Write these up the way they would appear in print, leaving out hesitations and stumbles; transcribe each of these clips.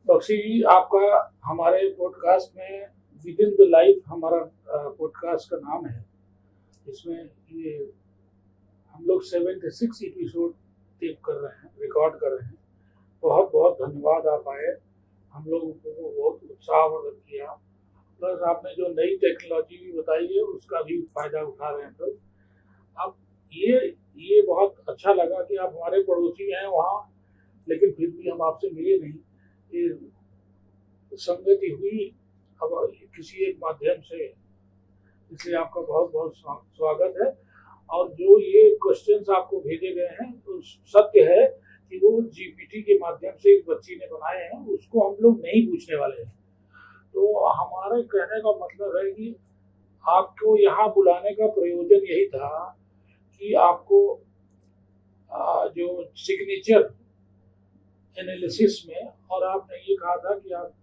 बख्शी जी, आपका हमारे पॉडकास्ट में विद इन द लाइफ हमारा पॉडकास्ट का नाम है। इसमें ये हम लोग 76 एपिसोड टेप कर रहे हैं, रिकॉर्ड कर रहे हैं। बहुत बहुत धन्यवाद, आप आए, हम लोगों को बहुत उत्साहवर्धक किया। प्लस आपने जो नई टेक्नोलॉजी भी बताई है उसका भी फायदा उठा रहे हैं हम लोग। अब ये बहुत अच्छा लगा कि आप हमारे पड़ोसी हैं वहाँ, लेकिन फिर भी हम आपसे मिले नहीं। ये संगति हुई अब किसी एक माध्यम से, इसलिए आपका बहुत बहुत स्वागत है। और जो ये क्वेश्चंस आपको भेजे गए हैं तो सत्य है कि वो जीपीटी के माध्यम से एक बच्ची ने बनाए हैं, उसको हम लोग नहीं पूछने वाले हैं। तो हमारे कहने का मतलब है कि आपको यहाँ बुलाने का प्रयोजन यही था कि आपको जो सिग्नेचर एनालिसिस में, और आपने ये कहा था कि आप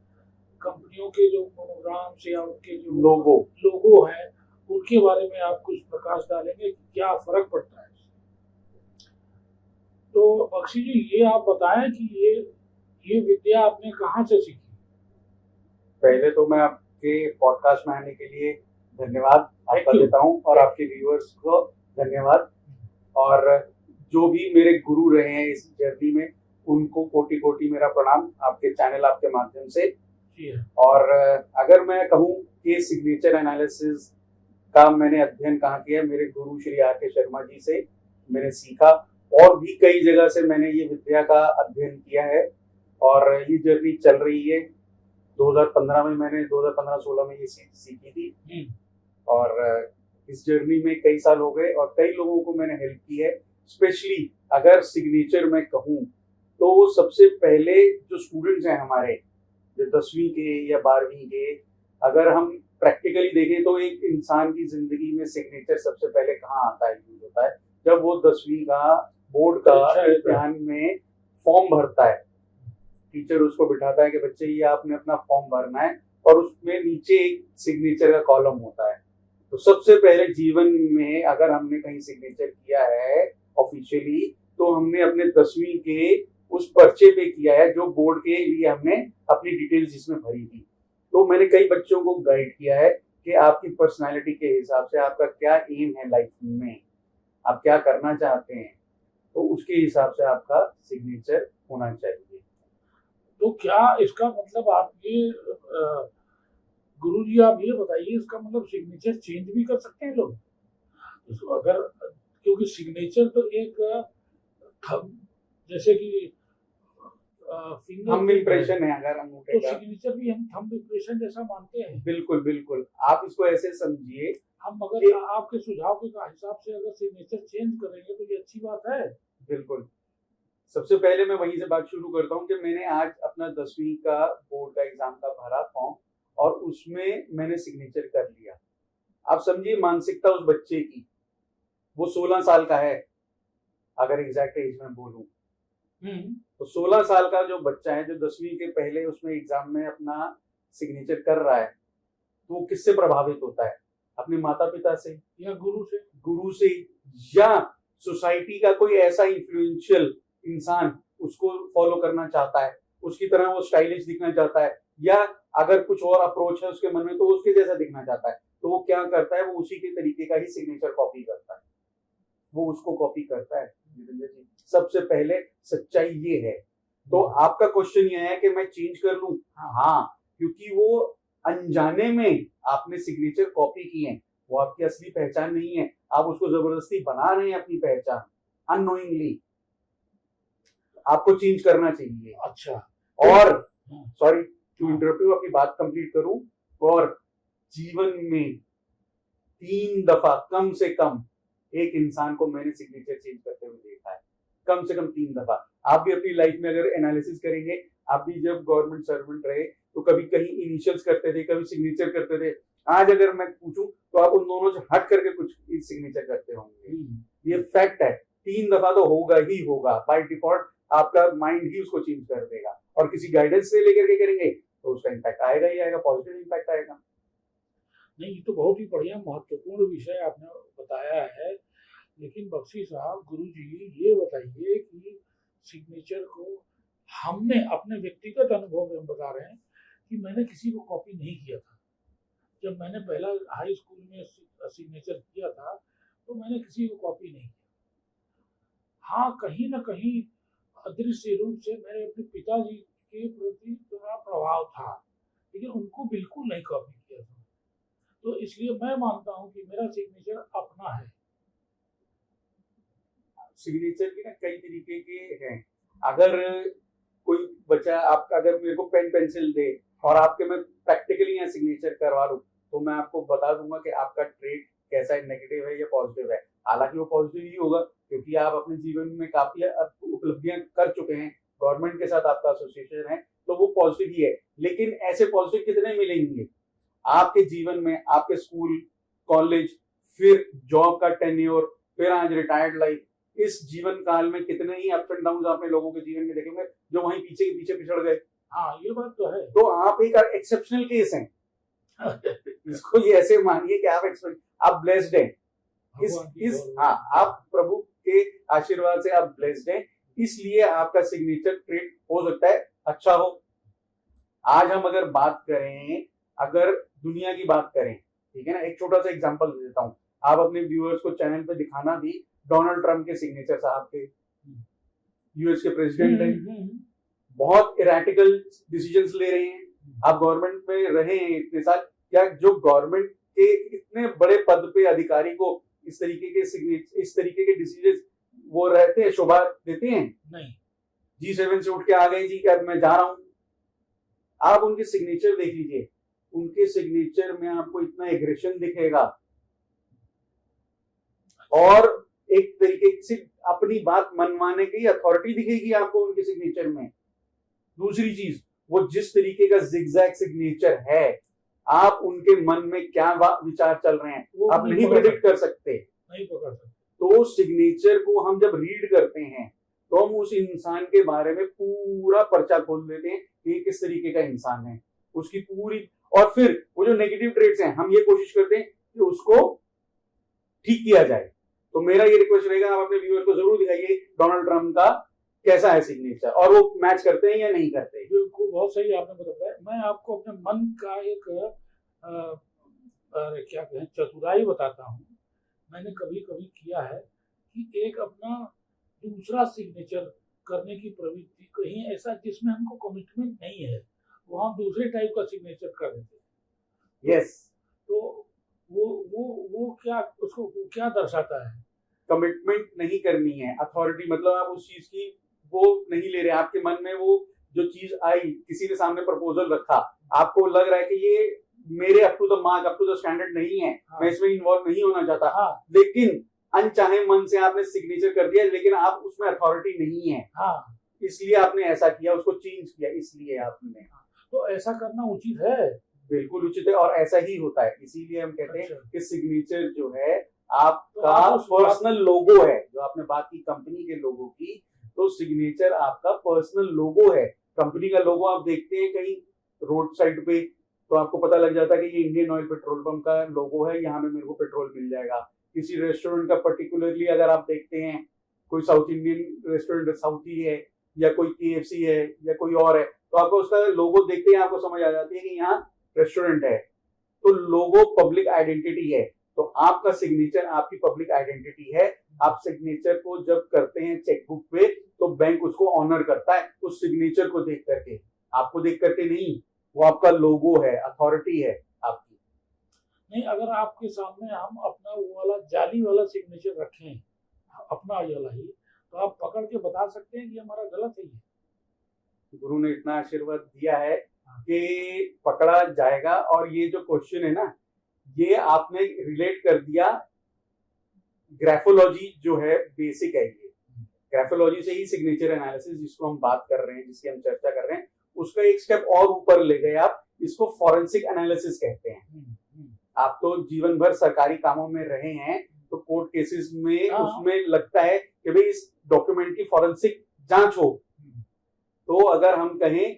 कंपनियों के जो मोनोग्राम्स या उनके जो लोगो हैं उनके बारे में आप कुछ प्रकाश डालेंगे कि क्या फर्क पड़ता है। तो बख्शी जी, ये आप बताएं कि ये विद्या आपने कहाँ से सीखी? पहले तो मैं आपके पॉडकास्ट में आने के लिए धन्यवाद आपका देता हूँ और आपके व्यूअर्स को धन्यवाद। और जो भी मेरे गुरु रहे हैं इस जर्नी में उनको कोटि कोटि मेरा प्रणाम आपके चैनल, आपके माध्यम से। और अगर मैं कहूँ कि सिग्नेचर एनालिसिस का मैंने अध्ययन कहाँ किया, मेरे गुरु श्री आर.के. शर्मा जी से मैंने सीखा, और भी कई जगह से मैंने ये विद्या का अध्ययन किया है। और ये जर्नी चल रही है। 2015 में मैंने 2015-16 में ये सीखी थी, और इस जर्नी में कई साल हो गए और कई लोगों को मैंने हेल्प की है। स्पेशली अगर सिग्नेचर में कहूँ तो सबसे पहले जो स्टूडेंट्स हैं हमारे, जो 10वीं के या 12वीं के, अगर हम प्रैक्टिकली देखें तो एक इंसान की जिंदगी में सिग्नेचर सबसे पहले कहाँ आता है, यूज होता है जब वो 10वीं का बोर्ड का इम्तिहान में फॉर्म भरता है। टीचर उसको बिठाता है कि बच्चे ये आपने अपना फॉर्म भरना है, और उसमें नीचे एक सिग्नेचर का कॉलम होता है। तो सबसे पहले जीवन में अगर हमने कहीं सिग्नेचर किया है ऑफिशियली, तो हमने अपने 10वीं के उस पर्चे पे किया है जो बोर्ड के लिए हमने अपनी डिटेल्स जिसमें भरी थी। तो मैंने कई बच्चों को गाइड किया है कि आपकी पर्सनालिटी के हिसाब से आपका क्या एम है लाइफ में, आप क्या करना चाहते हैं, तो उसके हिसाब से आपका सिग्नेचर होना चाहिए। तो क्या इसका मतलब, आप ये गुरुजी आप ये बताइए, इसका मतलब सिग्नेचर चेंज भी कर सकते हैं लोग इसको? अगर, क्योंकि सिग्नेचर तो एक जैसे कि थंब इम्प्रेशन है, अगर अंगूठे तो सिग्नेचर भी हम थंब इम्प्रेशन जैसा मानते हैं। बिल्कुल बिल्कुल, आप इसको ऐसे समझिए। हम अगर आपके सुझाव के हिसाब से अगर सिग्नेचर चेंज करेंगे तो ये अच्छी बात है। बिल्कुल। सबसे पहले मैं वहीं से बात शुरू करता हूँ कि मैंने आज अपना 10वीं का बोर्ड का एग्जाम का भरा फॉर्म, और उसमें मैंने सिग्नेचर कर लिया। आप समझिए मानसिकता उस बच्चे की, वो 16 साल का है अगर एग्जैक्ट एज में बोलूं, तो 16 साल का जो बच्चा है जो 10वीं के पहले उसमें एग्जाम में अपना सिग्नेचर कर रहा है, तो वो किससे प्रभावित होता है? अपने माता पिता से या गुरु से, या सोसाइटी का कोई ऐसा इन्फ्लुएंशियल इंसान उसको फॉलो करना चाहता है, उसकी तरह वो स्टाइलिश दिखना चाहता है, या अगर कुछ और अप्रोच है उसके मन में तो उसके जैसा दिखना चाहता है, तो वो क्या करता है, वो उसी के तरीके का ही सिग्नेचर कॉपी करता है, वो उसको कॉपी करता है। सबसे पहले सच्चाई ये है। तो आपका क्वेश्चन ये है कि मैं चेंज कर लूं? हाँ, क्योंकि वो अनजाने में आपने सिग्नेचर कॉपी किए हैं, वो आपकी असली पहचान नहीं है, आप उसको जबरदस्ती बना रहे हैं अपनी पहचान अननोइंगली। आपको चेंज करना चाहिए। अच्छा, और सॉरी टू इंटरप्ट यू, अपनी बात कंप्लीट करूं, और जीवन में 3 दफा कम से कम एक इंसान को मैंने सिग्नेचर चेंज करते हुए देखा है, कम से कम 3 दफा। आप भी अपनी लाइफ में अगर एनालिसिस करेंगे, आप भी जब गवर्नमेंट सर्वेंट रहे तो कभी कहीं इनिशियल्स करते थे, कभी सिग्नेचर करते थे। आज अगर मैं पूछूं तो आप उन दोनों से हट करके कुछ सिग्नेचर करते होंगे। ये फैक्ट है, 3 दफा तो होगा ही होगा, बाय डिफॉल्ट आपका माइंड ही उसको चेंज कर देगा, और किसी गाइडेंस से लेकर के करेंगे तो उसका इम्पैक्ट आएगा ही आएगा, पॉजिटिव इम्पैक्ट आएगा। नहीं, ये तो बहुत ही बढ़िया महत्वपूर्ण विषय आपने बताया है। लेकिन बख्शी साहब, गुरुजी ये बताइए कि सिग्नेचर को हमने अपने व्यक्तिगत अनुभव में हम बता रहे हैं कि मैंने किसी को कॉपी नहीं किया था। जब मैंने पहला हाई स्कूल में सिग्नेचर किया था तो मैंने किसी को कॉपी नहीं किया। हाँ, कहीं ना कहीं अदृश्य रूप से मेरे अपने पिताजी के प्रति थोड़ा प्रभाव था, लेकिन उनको बिल्कुल नहीं कॉपी किया था। तो इसलिए मैं मानता हूँ कि मेरा सिग्नेचर अपना है। सिग्नेचर की ना कई तरीके के हैं। अगर कोई बच्चा आपका अगर मेरे को पेन पेंसिल दे और आपके मैं प्रैक्टिकली यहाँ सिग्नेचर करवा लूँ तो मैं आपको बता दूंगा कि आपका ट्रेड कैसा है, नेगेटिव है या पॉजिटिव है। हालांकि वो पॉजिटिव ही होगा क्योंकि आप अपने जीवन में काफी उपलब्धियां कर चुके हैं, गवर्नमेंट के साथ आपका एसोसिएशन है, तो वो पॉजिटिव ही है। लेकिन ऐसे पॉजिटिव कितने मिलेंगे आपके जीवन में? आपके स्कूल, कॉलेज, फिर जॉब का टेन्योर, फिर आज रिटायर्ड लाइफ, इस जीवन काल में कितने ही अप एंड डाउन आपने लोगों के जीवन में देखेंगे जो वहीं पीछे के पीछे पिछड़ गए। हाँ, ये बात तो है। तो आप एक एक्सेप्शनल केस हैं। इसको ये ऐसे मानिए कि आप ब्लेस्ड हैं। आप प्रभु के आशीर्वाद से आप ब्लेस्ड हैं, इसलिए आपका सिग्नेचर ट्रेड हो सकता है अच्छा हो। आज हम अगर बात करें, अगर दुनिया की बात करें, ठीक है ना, एक छोटा सा एग्जांपल दे देता हूं। आप अपने व्यूअर्स को चैनल पे दिखाना भी डोनाल्ड ट्रम्प के सिग्नेचर साहब के, यूएस के प्रेसिडेंट हैं, बहुत इरेटिकल डिसीजंस ले रहे हैं। आप गवर्नमेंट में रहे हैं इतने साल, क्या जो गवर्नमेंट के इतने बड़े पद पे अधिकारी को इस तरीके के डिसीजन वो रहते हैं, शोभा देते हैं? नहीं। G7 से उठ के आ गए जी, क्या मैं जा रहा हूं। आप उनके सिग्नेचर देख लीजिए, उनके सिग्नेचर में आपको इतना एग्रेशन दिखेगा और एक तरीके से अपनी बात मनवाने की अथॉरिटी दिखेगी आपको उनके सिग्नेचर में। दूसरी चीज, वो जिस तरीके का जिगजैग सिग्नेचर है, आप उनके मन में क्या विचार चल रहे हैं आप नहीं प्रेडिक्ट कर सकते, नहीं पकड़ सकते। तो सिग्नेचर को हम जब रीड करते हैं तो हम उस इंसान के बारे में पूरा पर्चा खोल देते हैं कि किस तरीके का इंसान है, उसकी पूरी, और फिर वो जो नेगेटिव ट्रेड्स हैं हम ये कोशिश करते हैं कि उसको ठीक किया जाए। तो मेरा ये रिक्वेस्ट रहेगा, आप अपने व्यूअर को जरूर दिखाइए डोनाल्ड ट्रम्प का कैसा है सिग्नेचर और वो मैच करते हैं या नहीं करते हैं। बिल्कुल, बहुत सही आपने बताया। मैं आपको अपने मन का एक क्या कहें चतुराई बताता हूँ। मैंने कभी कभी किया है कि एक अपना दूसरा सिग्नेचर करने की प्रवृत्ति, कहीं ऐसा जिसमें हमको कमिटमेंट नहीं है वहां दूसरे टाइप का सिग्नेचर कर देते हैं। यस, तो वो क्या, उसको क्या दर्शाता है? कमिटमेंट नहीं करनी है, अथॉरिटी, मतलब आप उस चीज की वो नहीं ले रहे। आपके मन में वो जो चीज आई, किसी ने सामने प्रपोजल रखा, आपको लग रहा है कि ये मेरे up to the mark, up to the standard नहीं है, मैं इसमें इन्वॉल्व नहीं होना चाहता, लेकिन अनचाहे मन से आपने सिग्नेचर कर दिया, लेकिन आप उसमें अथॉरिटी नहीं है, इसलिए आपने ऐसा किया, उसको चेंज किया, इसलिए आपने। तो ऐसा करना उचित है? बिल्कुल उचित है और ऐसा ही होता है। इसीलिए हम कहते हैं कि सिग्नेचर जो है आपका पर्सनल लोगो है। जो आपने बात की कंपनी के लोगो की, तो सिग्नेचर आपका पर्सनल लोगो है। कंपनी का लोगो आप देखते हैं कहीं रोड साइड पे तो आपको पता लग जाता है कि ये इंडियन ऑयल पेट्रोल पंप का लोगो है, यहाँ पे मेरे को पेट्रोल मिल जाएगा। किसी रेस्टोरेंट का पर्टिकुलरली अगर आप देखते हैं, कोई साउथ इंडियन रेस्टोरेंट साउथी है या कोई KFC है या कोई और है, तो आपको उसका लोगो देखते ही आपको समझ आ जाती है कि यहाँ रेस्टोरेंट है। तो लोगो पब्लिक आइडेंटिटी है, तो आपका सिग्नेचर आपकी पब्लिक आइडेंटिटी है। आप सिग्नेचर को जब करते हैं चेकबुक पे तो बैंक उसको ऑनर करता है उस सिग्नेचर को देख करके, आपको देख करके नहीं। वो आपका लोगो है, अथॉरिटी है आपकी। नहीं, अगर आपके सामने हम अपना वो वाला जाली वाला सिग्नेचर रखें, अपना वाला ही, तो आप पकड़ के बता सकते हैं कि हमारा गलत है। ये गुरु ने इतना आशीर्वाद दिया है कि पकड़ा जाएगा। और ये जो क्वेश्चन है ना, ये आपने रिलेट कर दिया, ग्राफोलॉजी जो है बेसिक है। ये ग्राफोलॉजी से ही सिग्नेचर एनालिसिस जिसको हम बात कर रहे हैं, जिसकी हम चर्चा कर रहे हैं, उसका एक स्टेप और ऊपर ले गए आप। इसको फॉरेंसिक एनालिसिस कहते हैं। आप तो जीवन भर सरकारी कामों में रहे हैं, तो कोर्ट केसेस में उसमें लगता है कि भाई इस डॉक्यूमेंट की फॉरेंसिक जांच हो। तो अगर हम कहें,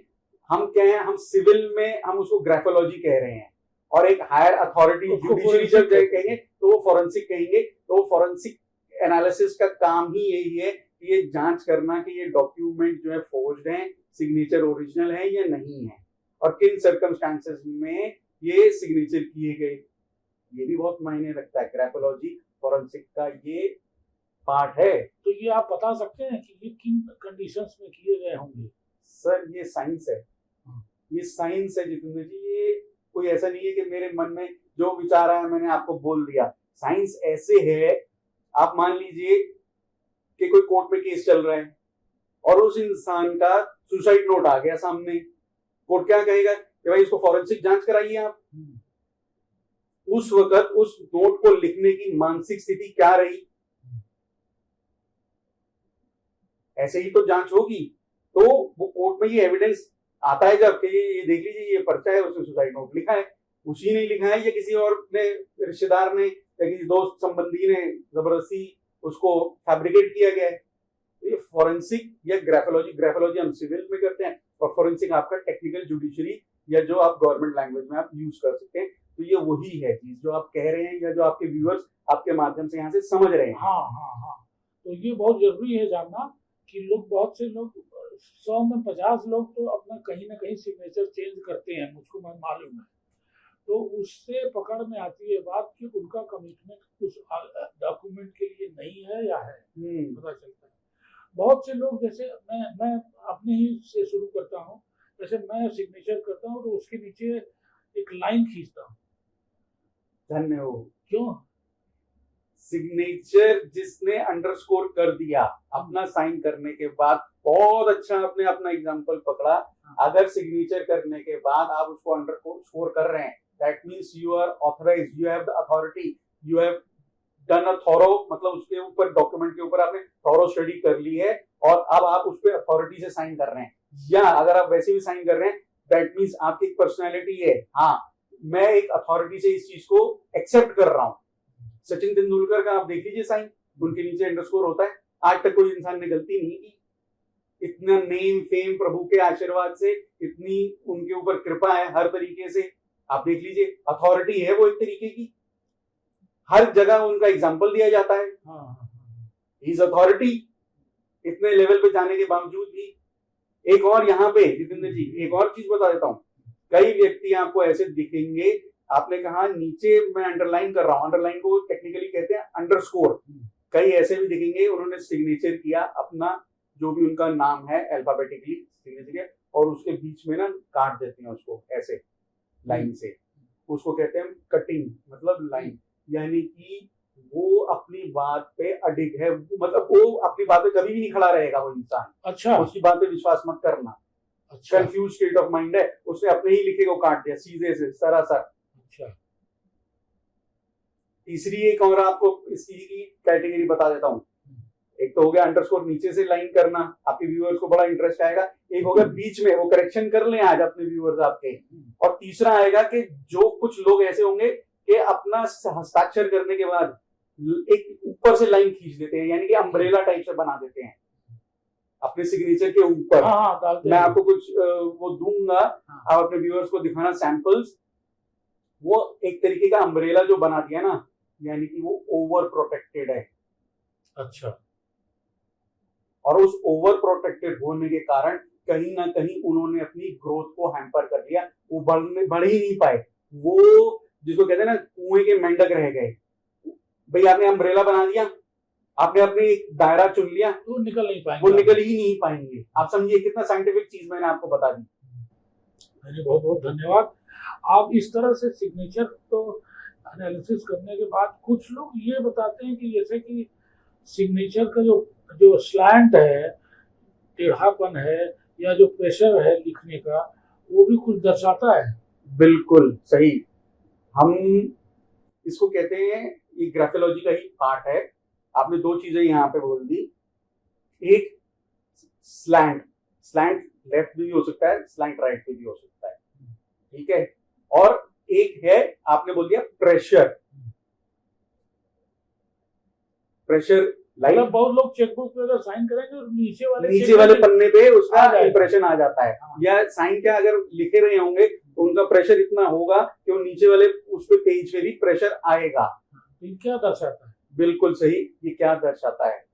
हम कहें, हम सिविल में हम उसको ग्राफोलॉजी कह रहे हैं, और एक हायर अथॉरिटी जुडिशरी जब कहेंगे तो वो फॉरेंसिक कहेंगे। तो फॉरेंसिक एनालिसिस का काम ही यही है कि ये जांच करना कि ये डॉक्यूमेंट जो है फोर्ज्ड है, सिग्नेचर ओरिजिनल है या नहीं है, और किन सर्कमस्टांसेस में ये सिग्नेचर किए गए। ये भी बहुत मायने रखता है। ग्राफोलॉजी फॉरेंसिक का ये पार्ट है। तो ये आप बता सकते हैं कि ये किन कंडीशंस में किए गए होंगे? सर ये साइंस है, ये साइंस है जितेंद्र जी। ये कोई ऐसा नहीं है कि मेरे मन में जो विचार आया मैंने आपको बोल दिया। साइंस ऐसे है, आप मान लीजिए कि कोई कोर्ट में केस चल रहा है और उस इंसान का सुसाइड नोट आ गया सामने, कोर्ट क्या कहेगा कि भाई इसको फॉरेंसिक जांच कराइए आप। उस वक्त उस नोट को लिखने की मानसिक स्थिति क्या रही, ऐसे ही तो जांच होगी। तो वो कोर्ट में ये एविडेंस आता है जब कि ये देख लीजिए ये पर्चा है, उसने सुसाइड नोट लिखा है, उसी ने लिखा है या किसी और ने, रिश्तेदार ने या किसी दोस्त संबंधी ने जबरदस्ती उसको फैब्रिकेट किया गया है। तो ये फॉरेंसिक या ग्राफोलॉजी हम सिविल में करते हैं और फॉरेंसिक आपका टेक्निकल जुडिशरी या जो आप गवर्नमेंट लैंग्वेज में आप यूज कर सकते हैं। तो ये वही है चीज जो आप कह रहे हैं या जो आपके व्यूअर्स आपके माध्यम से यहाँ से समझ रहे हैं। हाँ। तो ये बहुत जरूरी है जानना कि लोग, बहुत से लोग, 100 में 50 लोग तो अपना कहीं ना कहीं सिग्नेचर चेंज करते हैं, मुझको मालूम है। तो उससे पकड़ में आती है बात कि उनका कमिटमेंट उस डॉक्यूमेंट के लिए नहीं है या है, पता चलता है। बहुत से लोग, जैसे मैं अपने ही से शुरू करता हूँ, जैसे मैं सिग्नेचर करता हूँ तो उसके नीचे एक लाइन खींचता हूँ। धन्यवाद। क्यों? सिग्नेचर जिसने अंडरस्कोर कर दिया अपना साइन करने के बाद, बहुत अच्छा आपने अपना एग्जांपल पकड़ा। अगर सिग्नेचर करने के बाद आप उसको अंडरस्कोर कर रहे हैं, that means you are authorized, you have the authority, you have done a thorough, मतलब उसके ऊपर डॉक्यूमेंट के ऊपर आपने थॉरो स्टडी कर ली है और अब आप उस पर अथॉरिटी से साइन कर रहे हैं। या अगर आप वैसे भी साइन कर रहे हैं, दैट मींस आपकी एक पर्सनैलिटी है, हाँ मैं एक अथॉरिटी से इस चीज को एक्सेप्ट कर रहा हूं। सचिन तेंदुलकर का आप देख लीजिए साइन, उनके नीचे अंडरस्कोर होता है। आज तक कोई इंसान ने गलती नहीं की। इतना नेम फेम प्रभु के आशीर्वाद से, इतनी उनके ऊपर कृपा है हर तरीके से, आप देख लीजिए अथॉरिटी है वो एक तरीके की, हर जगह उनका एग्जाम्पल दिया जाता है। इज अथॉरिटी, इतने लेवल पे जाने के बावजूद भी। एक और यहाँ पे जितेंद्र जी एक और चीज बता देता हूँ, कई व्यक्ति आपको ऐसे दिखेंगे, आपने कहा नीचे मैं अंडरलाइन कर रहा हूं, अंडरलाइन को टेक्निकली कहते हैं अंडरस्कोर। कई ऐसे भी दिखेंगे उन्होंने सिग्नेचर किया अपना, जो भी उनका नाम है अल्फाबेटिकली सिग्नेचर किया और उसके बीच में ना काट देते हैं उसको ऐसे लाइन से, उसको कहते हैं कटिंग, मतलब लाइन, यानी कि वो अपनी बात पे अडिग है, मतलब वो अपनी बात पे कभी भी नहीं खड़ा रहेगा वो इंसान। अच्छा, उसकी बात पे विश्वास मत करना। अच्छा, कंफ्यूज स्टेट ऑफ माइंड है, उसने अपने ही लिखे को काट दिया सीधे से सरासर। अच्छा। तीसरी एक और आपको इसकी कैटेगरी बता देता हूँ। एक तो हो गया अंडरस्कोर नीचे से लाइन करना, आपके व्यूअर्स को बड़ा इंटरेस्ट आएगा। एक हो गया बीच में, वो करेक्शन कर लें आज अपने व्यूअर्स आपके। और तीसरा आएगा कि जो कुछ लोग ऐसे होंगे कि अपना हस्ताक्षर करने के बाद एक ऊपर से लाइन खींच देते हैं, यानी कि अम्ब्रेला टाइप से बना देते हैं अपने सिग्नेचर के ऊपर। मैं आपको कुछ वो दूंगा, आप अपने व्यूअर्स को दिखाना सैंपल्स। वो एक तरीके का अम्ब्रेला जो बना दिया ना, यानी कि वो ओवर प्रोटेक्टेड है। अच्छा। और उस ओवर प्रोटेक्टेड होने के कारण कहीं ना कहीं उन्होंने अपनी ग्रोथ को हैम्पर कर लिया, वो बढ़ ही नहीं पाए। वो जिसको कहते हैं ना कुएं के मेंढक रह गए। भाई आपने अम्ब्रेला बना दिया, आपने अपने एक दायरा चुन लिया, तो निकल नहीं पाएंगे, वो निकल ही नहीं पाएंगे। आप समझिए कितना साइंटिफिक चीज मैंने आपको बता दी। बहुत बहुत धन्यवाद। आप इस तरह से सिग्नेचर तो एनालिसिस करने के बाद कुछ लोग ये बताते हैं कि जैसे कि सिग्नेचर का जो स्लैंट है, टेढ़ापन है, या जो प्रेशर है लिखने का, वो भी कुछ दर्शाता है। बिल्कुल सही। हम इसको कहते हैं, ये ग्राफोलॉजी का ही पार्ट है। आपने दो चीजें यहाँ पे बोल दी, एक स्लैंट लेफ्ट भी हो सकता है, स्लैंट राइट भी हो सकता है, ठीक है। और एक है आपने बोल दिया प्रेशर लाइन। मतलब बहुत लोग चेकबुक पे अगर साइन करेंगे और नीचे वाले पन्ने पे उसका इंप्रेशन आ जाता है। या साइन क्या अगर लिखे रहे होंगे तो उनका प्रेशर इतना होगा कि वो नीचे वाले उस पे पेज पे भी प्रेशर आएगा। क्या दर्शाता है? बिल्कुल सही। ये क्या दर्शाता है?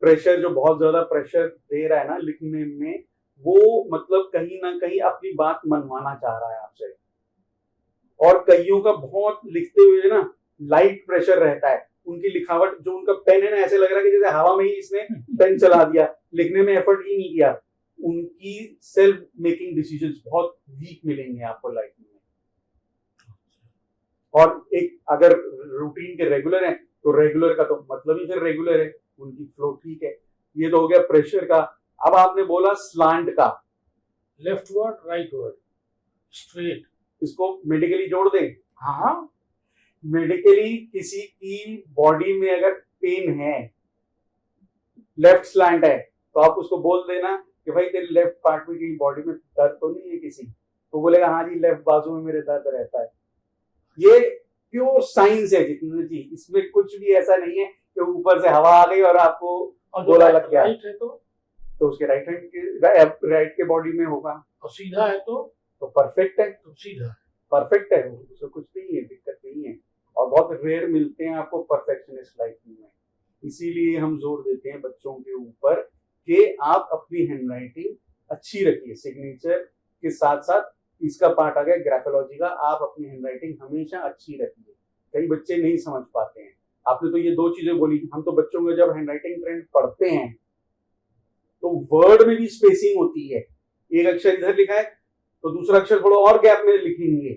प्रेशर, जो बहुत ज्यादा प्रेशर दे रहा है ना लिखने में, वो मतलब कहीं ना कहीं अपनी बात मनवाना चाह रहा है आपसे। और कईयों का बहुत लिखते हुए ना लाइट प्रेशर रहता है, उनकी लिखावट, जो उनका पेन है ना, ऐसे लग रहा है कि जैसे हवा में ही इसने पेन चला दिया, लिखने में एफर्ट ही नहीं किया। उनकी सेल्फ मेकिंग डिसीजंस बहुत वीक मिलेंगे आपको लाइफ में। और एक अगर रूटीन के रेगुलर है तो रेगुलर का तो मतलब ही फिर रेगुलर है, उनकी फ्लो ठीक है। ये तो हो गया प्रेशर का। अब आपने बोला स्लांट का, left word right word straight, इसको मेडिकली जोड़ दें। हाँ, मेडिकली किसी की बॉडी में अगर पेन है, लेफ्ट स्लैंट है, तो आप उसको बोल देना कि भाई तेरे लेफ्ट पार्ट में कहीं बॉडी में दर्द तो नहीं है किसी, तो बोलेगा हाँ जी लेफ्ट बाजू में मेरे दर्द रहता है। ये प्योर साइंस है जितनी जी, इसमें कुछ भी ऐसा नहीं है कि ऊपर से हवा आ गई और आपको गोला लग गया। राइट है तो उसके राइट हैंड के राइट के बॉडी में होगा। और सीधा है तो परफेक्ट है, तो सीधा है। परफेक्ट है, उसमें कुछ नहीं है, दिक्कत नहीं है। और बहुत रेयर मिलते हैं आपको परफेक्शनिस्ट लाइफ में। इसीलिए हम जोर देते हैं बच्चों के ऊपर कि आप अपनी हैंडराइटिंग अच्छी रखिए। सिग्नेचर के साथ साथ इसका पार्ट आ गया ग्राफोलॉजी का, आप अपनी हैंडराइटिंग हमेशा अच्छी रखिए। कई बच्चे नहीं समझ पाते हैं। आपने तो ये दो चीजें बोली। हम तो बच्चों में जब हैंडराइटिंग ट्रेंड पढ़ते हैं तो वर्ड में भी स्पेसिंग होती है। एक अक्षर इधर लिखा है तो दूसरा अक्षर थोड़ा और गैप में लिखेंगे,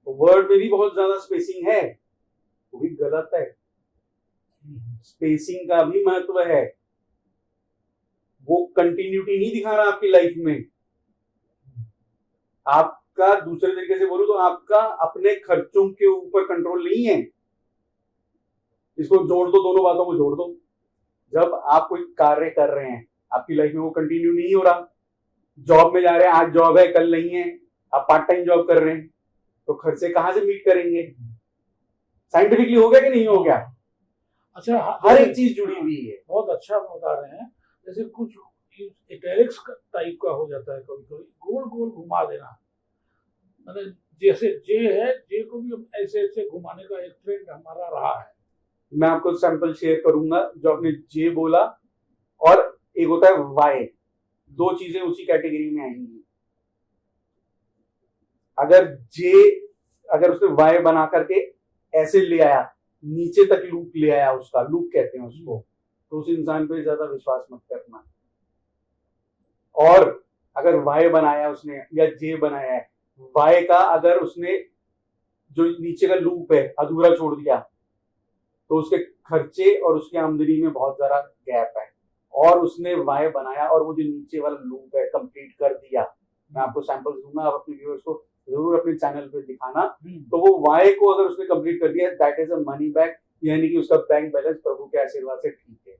तो वर्ड में भी बहुत ज्यादा स्पेसिंग है, वो भी गलत है। स्पेसिंग का भी महत्व है। वो कंटिन्यूटी नहीं दिखा रहा आपकी लाइफ में। आपका, दूसरे तरीके से बोलूं तो आपका अपने खर्चों के ऊपर कंट्रोल नहीं है। इसको जोड़ दो, दोनों बातों को जोड़ दो। जब आप कोई कार्य कर रहे हैं, आपकी लाइफ में वो कंटिन्यू नहीं हो रहा, जॉब में जा रहे हैं, आज जॉब है कल नहीं है, आप पार्ट टाइम जॉब कर रहे हैं, तो खर्चे कहां से मीट करेंगे? साइंटिफिकली हो गया कि नहीं हो गया? अच्छा, हर एक चीज जुड़ी हुई है। बहुत अच्छा बता रहे हैं। जैसे कुछ इटैलिक्स टाइप का हो जाता है, कभी कभी गोल गोल घुमा देना, मतलब जैसे जे है, जे को भी ऐसे ऐसे घुमाने का एक ट्रेंड हमारा रहा है। मैं आपको सैंपल शेयर करूंगा। जो आपने जे बोला और एक होता है वाई, दो चीजें उसी कैटेगरी में आएंगी। अगर उसने वाई बना करके ऐसे ले आया, नीचे तक लूप ले आया, उसका लूप कहते हैं उसको, तो उस इंसान पे ज्यादा विश्वास मत करना। और अगर वाई बनाया उसने या जे बनाया है, वाई का अगर उसने जो नीचे का लूप है अधूरा छोड़ दिया, तो उसके खर्चे और उसकी आमदनी में बहुत ज्यादा गैप है। और उसने वाई बनाया और वो जो नीचे वाला लूप है कंप्लीट कर दिया। मैं आपको सैंपल दूंगा, आप अपने व्यूअर्स को जरूर अपने चैनल पे दिखाना। तो वो वाई को अगर उसने कंप्लीट कर दिया, that is a money back, यानी कि उसका बैंक बैलेंस प्रभु के आशीर्वाद से ठीक है।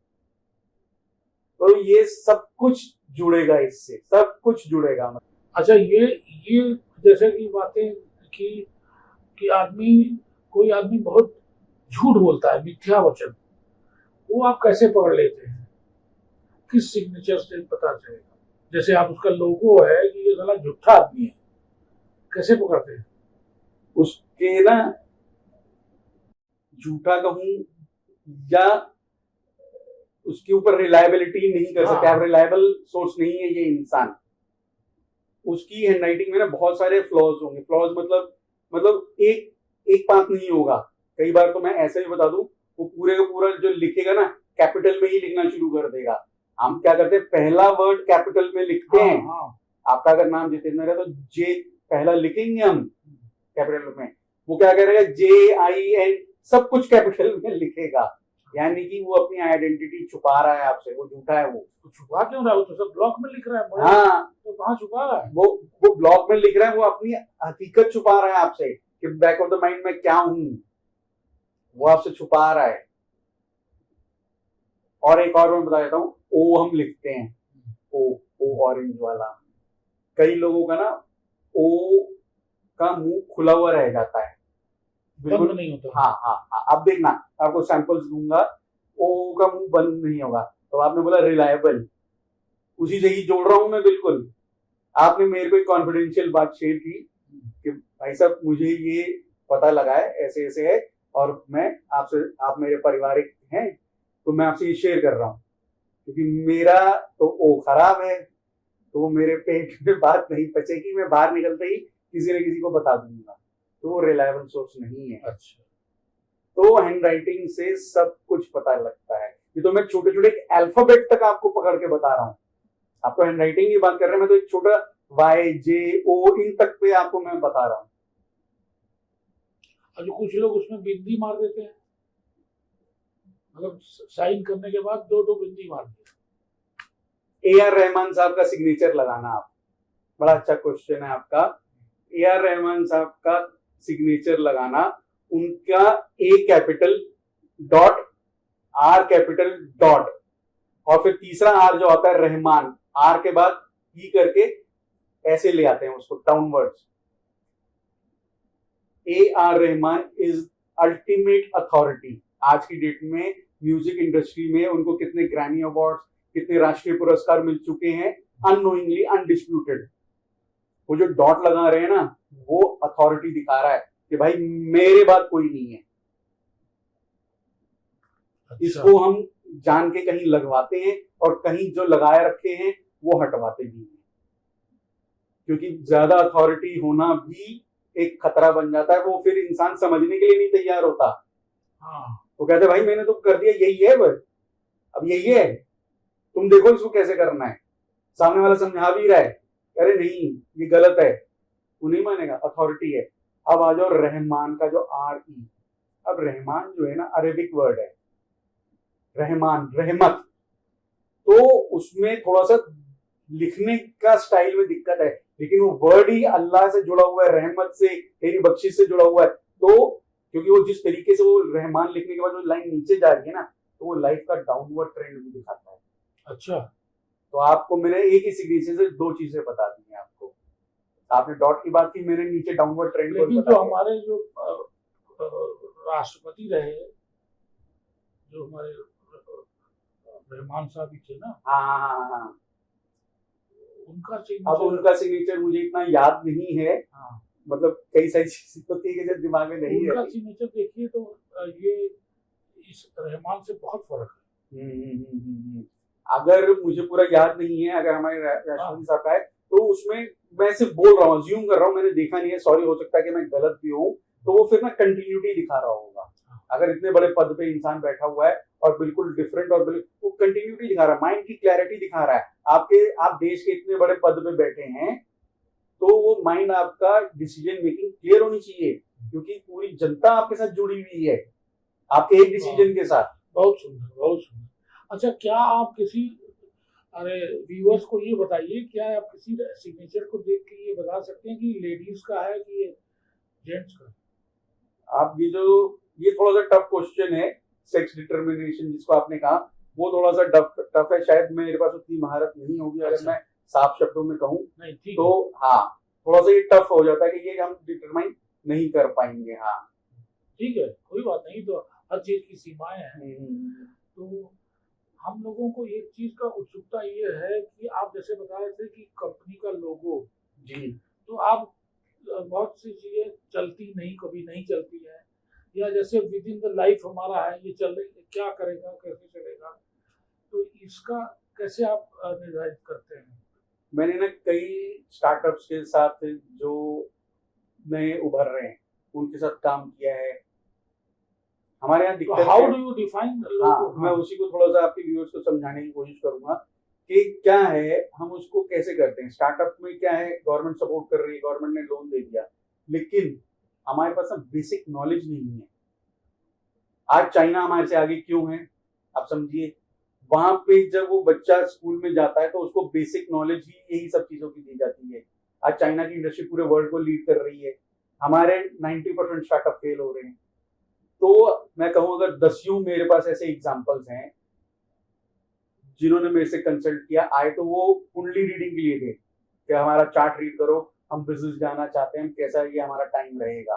तो ये सब कुछ जुड़ेगा, इससे सब कुछ जुड़ेगा। अच्छा, ये जैसे की बातें कि कोई आदमी बहुत झूठ बोलता है, मिथ्या वचन, वो आप कैसे पकड़ लेते हैं? किस सिग्नेचर से पता चलेगा? जैसे आप उसका लोगो है कि ये साला झूठा आदमी है, कैसे पकड़ते हैं? उसके ना, झूठा कहूं या उसके ऊपर रिलायबिलिटी नहीं कर सकते आप। रिलायबल सोर्स नहीं है ये इंसान। उसकी हैंडराइटिंग में ना बहुत सारे फ्लॉज होंगे। फ्लॉज मतलब एक पांच नहीं होगा। कई बार तो मैं ऐसे ही बता दूं, वो पूरे का पूरा जो लिखेगा ना कैपिटल में ही लिखना शुरू कर देगा। हम क्या करते हैं, पहला वर्ड कैपिटल में लिखते हैं। आपका अगर नाम जितेंद्र है तो जे पहला लिखेंगे हम कैपिटल में। वो क्या करेगा, JIN सब कुछ कैपिटल में लिखेगा, यानी कि वो अपनी आइडेंटिटी छुपा रहा है आपसे। वो झूठा है। वो तो छुपा क्यों रहा है? वो तो सब ब्लॉक में लिख रहा है। हाँ, तो कहाँ छुपा रहा है? वो ब्लॉक में लिख रहा है। वो अपनी हकीकत छुपा रहा है आपसे कि बैक ऑफ द माइंड में क्या हूं, वो आपसे छुपा रहा है। और एक और मैं बता देता हूँ, ओ हम लिखते हैं, ओ ऑरेंज वाला। कई लोगों का ना ओ का मुंह खुला हुआ रह जाता है, बिल्कुल नहीं होता। हाँ। अब देखना, आपको सैंपल्स दूंगा, ओ का मुंह बंद नहीं होगा। तो आपने बोला रिलायबल, उसी से ही जोड़ रहा हूं मैं बिल्कुल। आपने मेरे को एक कॉन्फिडेंशियल बात शेयर की कि भाई साहब मुझे ये पता लगा है, ऐसे ऐसे है, और मैं आपसे, आप मेरे पारिवारिक हैं तो मैं आपसे ये शेयर कर रहा हूँ, क्योंकि मेरा तो ओ खराब है, तो मेरे पेट में बात नहीं पचेगी, मैं बाहर निकलते ही किसी न किसी को बता दूंगा, तो वो रिलायबल सोर्स नहीं है। अच्छा, तो हैंड राइटिंग से सब कुछ पता लगता है। ये तो मैं छोटे छोटे अल्फाबेट तक आपको पकड़ के बता रहा हूँ। आप तो हैंड राइटिंग की बात कर रहे हैं, मैं तो एक छोटा YJO इन तक पे आपको मैं बता रहा हूँ। और जो कुछ लोग उसमें बिंदी मार देते हैं, मतलब साइन करने के बाद दो बिंदी मार दिया। AR रहमान साहब का सिग्नेचर लगाना, आप, बड़ा अच्छा क्वेश्चन है आपका। AR रहमान साहब का सिग्नेचर लगाना, उनका A capital dot R capital dot, और फिर तीसरा R जो आता है रहमान, R के बाद E करके ऐसे ले आते हैं उसको downwards. AR Rahman is ultimate authority. आज की डेट में म्यूजिक इंडस्ट्री में उनको कितने ग्रैमी अवार्ड्स, कितने राष्ट्रीय पुरस्कार मिल चुके हैं, अननोइंगली, अनडिस्प्यूटेड। वो जो डॉट लगा रहे हैं ना, वो अथॉरिटी दिखा रहा है कि भाई मेरे बाद कोई नहीं है। अच्छा। इसको हम जान के कहीं लगवाते हैं और कहीं जो लगाए रखे हैं वो हटवाते भी हैं, क्योंकि ज्यादा अथॉरिटी होना भी एक खतरा बन जाता है। वो फिर इंसान समझने के लिए नहीं तैयार होता। हाँ, वो कहते भाई मैंने तो कर दिया, यही है बस, अब यही है, तुम देखो इसको कैसे करना है। सामने वाला समझा भी रहा है, अरे नहीं ये गलत है, वो नहीं मानेगा, अथॉरिटी है। अब आ जाओ रहमान का जो RE। अब रहमान जो है ना, अरेबिक वर्ड है रहमान, रहमत, तो उसमें थोड़ा सा लिखने का स्टाइल में दिक्कत है, लेकिन वो वर्ड ही अल्लाह से जुड़ा हुआ है, रहमत से, तेरी बख्शिश से जुड़ा हुआ है। तो क्योंकि वो जिस तरीके से वो रहमान लिखने के बाद जो लाइन नीचे जा रही है ना, तो वो लाइफ का डाउनवर्ड ट्रेंड भी दिखाता है। अच्छा, तो आपको मैंने एक ही सिग्नेचर से दो चीजें बता दी हैं आपको। आपने डॉट की बात की, मैंने नीचे डाउनवर्ड ट्रेंड को लेकिन बता जो दिया। हमारे जो राष्ट्रपति रहे, जो हमारे रहमान साहब ही थे ना, हाँ, उनका अब सिग्नेचर। उनका सिग्नेचर मुझे इतना याद नहीं है, हाँ, मतलब कई सारी चीजें होती है कि जब दिमाग में नहीं उनका रहती। सिग्नेचर देखिए तो ये इस रहमान से बहुत फर्क है। अगर मुझे पूरा याद नहीं है, अगर हमारे राष्ट्रपति साहब का है, तो उसमें मैं सिर्फ बोल रहा हूँ, ज्यूम कर रहा हूँ, मैंने देखा नहीं है, सॉरी, हो सकता है कि मैं गलत भी हूँ। तो वो फिर ना कंटिन्यूटी दिखा रहा होगा। अगर इतने बड़े पद पे इंसान बैठा हुआ है और बिल्कुल डिफरेंट, और बिल्कुल वो कंटिन्यूटी दिखा रहा है, माइंड की क्लैरिटी दिखा रहा है। आप देश के इतने बड़े पद पे बैठे हैं, तो वो माइंड आपका डिसीजन मेकिंग क्लियर होनी चाहिए, क्योंकि पूरी जनता आपके साथ जुड़ी हुई है, आपके एक डिसीजन के साथ। बहुत सुंदर, बहुत सुंदर। अच्छा, क्या आप किसी, अरे व्यूअर्स को ये बताइए, क्या आप किसी सिग्नेचर को देख के ये बता सकते हैं कि लेडीज का है कि ये जेंट्स का? आप ये थोड़ा सा टफ क्वेश्चन है, सेक्स डिटर्मिनेशन जिसको आपने कहा, वो थोड़ा सा टफ है। शायद मेरे पास उतनी महारत नहीं होगी अगर मैं साफ शब्दों में कहूँ तो। हाँ, थोड़ा सा ये टफ हो जाता है कि ये हम डिटरमाइन नहीं कर पाएंगे। हाँ ठीक है, कोई बात नहीं, तो हर चीज की सीमाएं हैं। तो हम लोगों को एक चीज का उत्सुकता ये है कि आप जैसे बता रहे थे कि कंपनी का लोगो जी, तो आप बहुत सी चीजें चलती नहीं, कभी नहीं चलती है, या जैसे विद इन द लाइफ हमारा है, ये चल रही, क्या करेगा, कैसे चलेगा, तो इसका कैसे आप निर्धारित करते हैं? मैंने ना कई स्टार्टअप्स के साथ जो नए उभर रहे हैं उनके साथ काम किया है। हमारे यहाँ दिक्कत हाउ डू यू डिफाइन लोगो? मैं उसी को थोड़ा सा आपके व्यूअर्स को समझाने की कोशिश करूंगा कि क्या है, हम उसको कैसे करते हैं। स्टार्टअप में क्या है, गवर्नमेंट सपोर्ट कर रही है, गवर्नमेंट ने लोन दे दिया, लेकिन हमारे पास ना बेसिक नॉलेज नहीं है। आज चाइना हमारे से आगे क्यों है, आप समझिए। वहां पे जब वो बच्चा स्कूल में जाता है तो उसको बेसिक नॉलेज ही यही सब चीजों की दी जाती है। आज चाइना की इंडस्ट्री पूरे वर्ल्ड को लीड कर रही है, हमारे 90% स्टार्टअप फेल हो रहे हैं। तो मैं कहूँ अगर 10 मेरे पास ऐसे एग्जांपल्स हैं जिन्होंने मेरे से कंसल्ट किया, आए तो वो कुंडली रीडिंग के लिए थे कि हमारा चार्ट रीड करो, हम बिजनेस जाना चाहते हैं, कैसा ये हमारा टाइम रहेगा।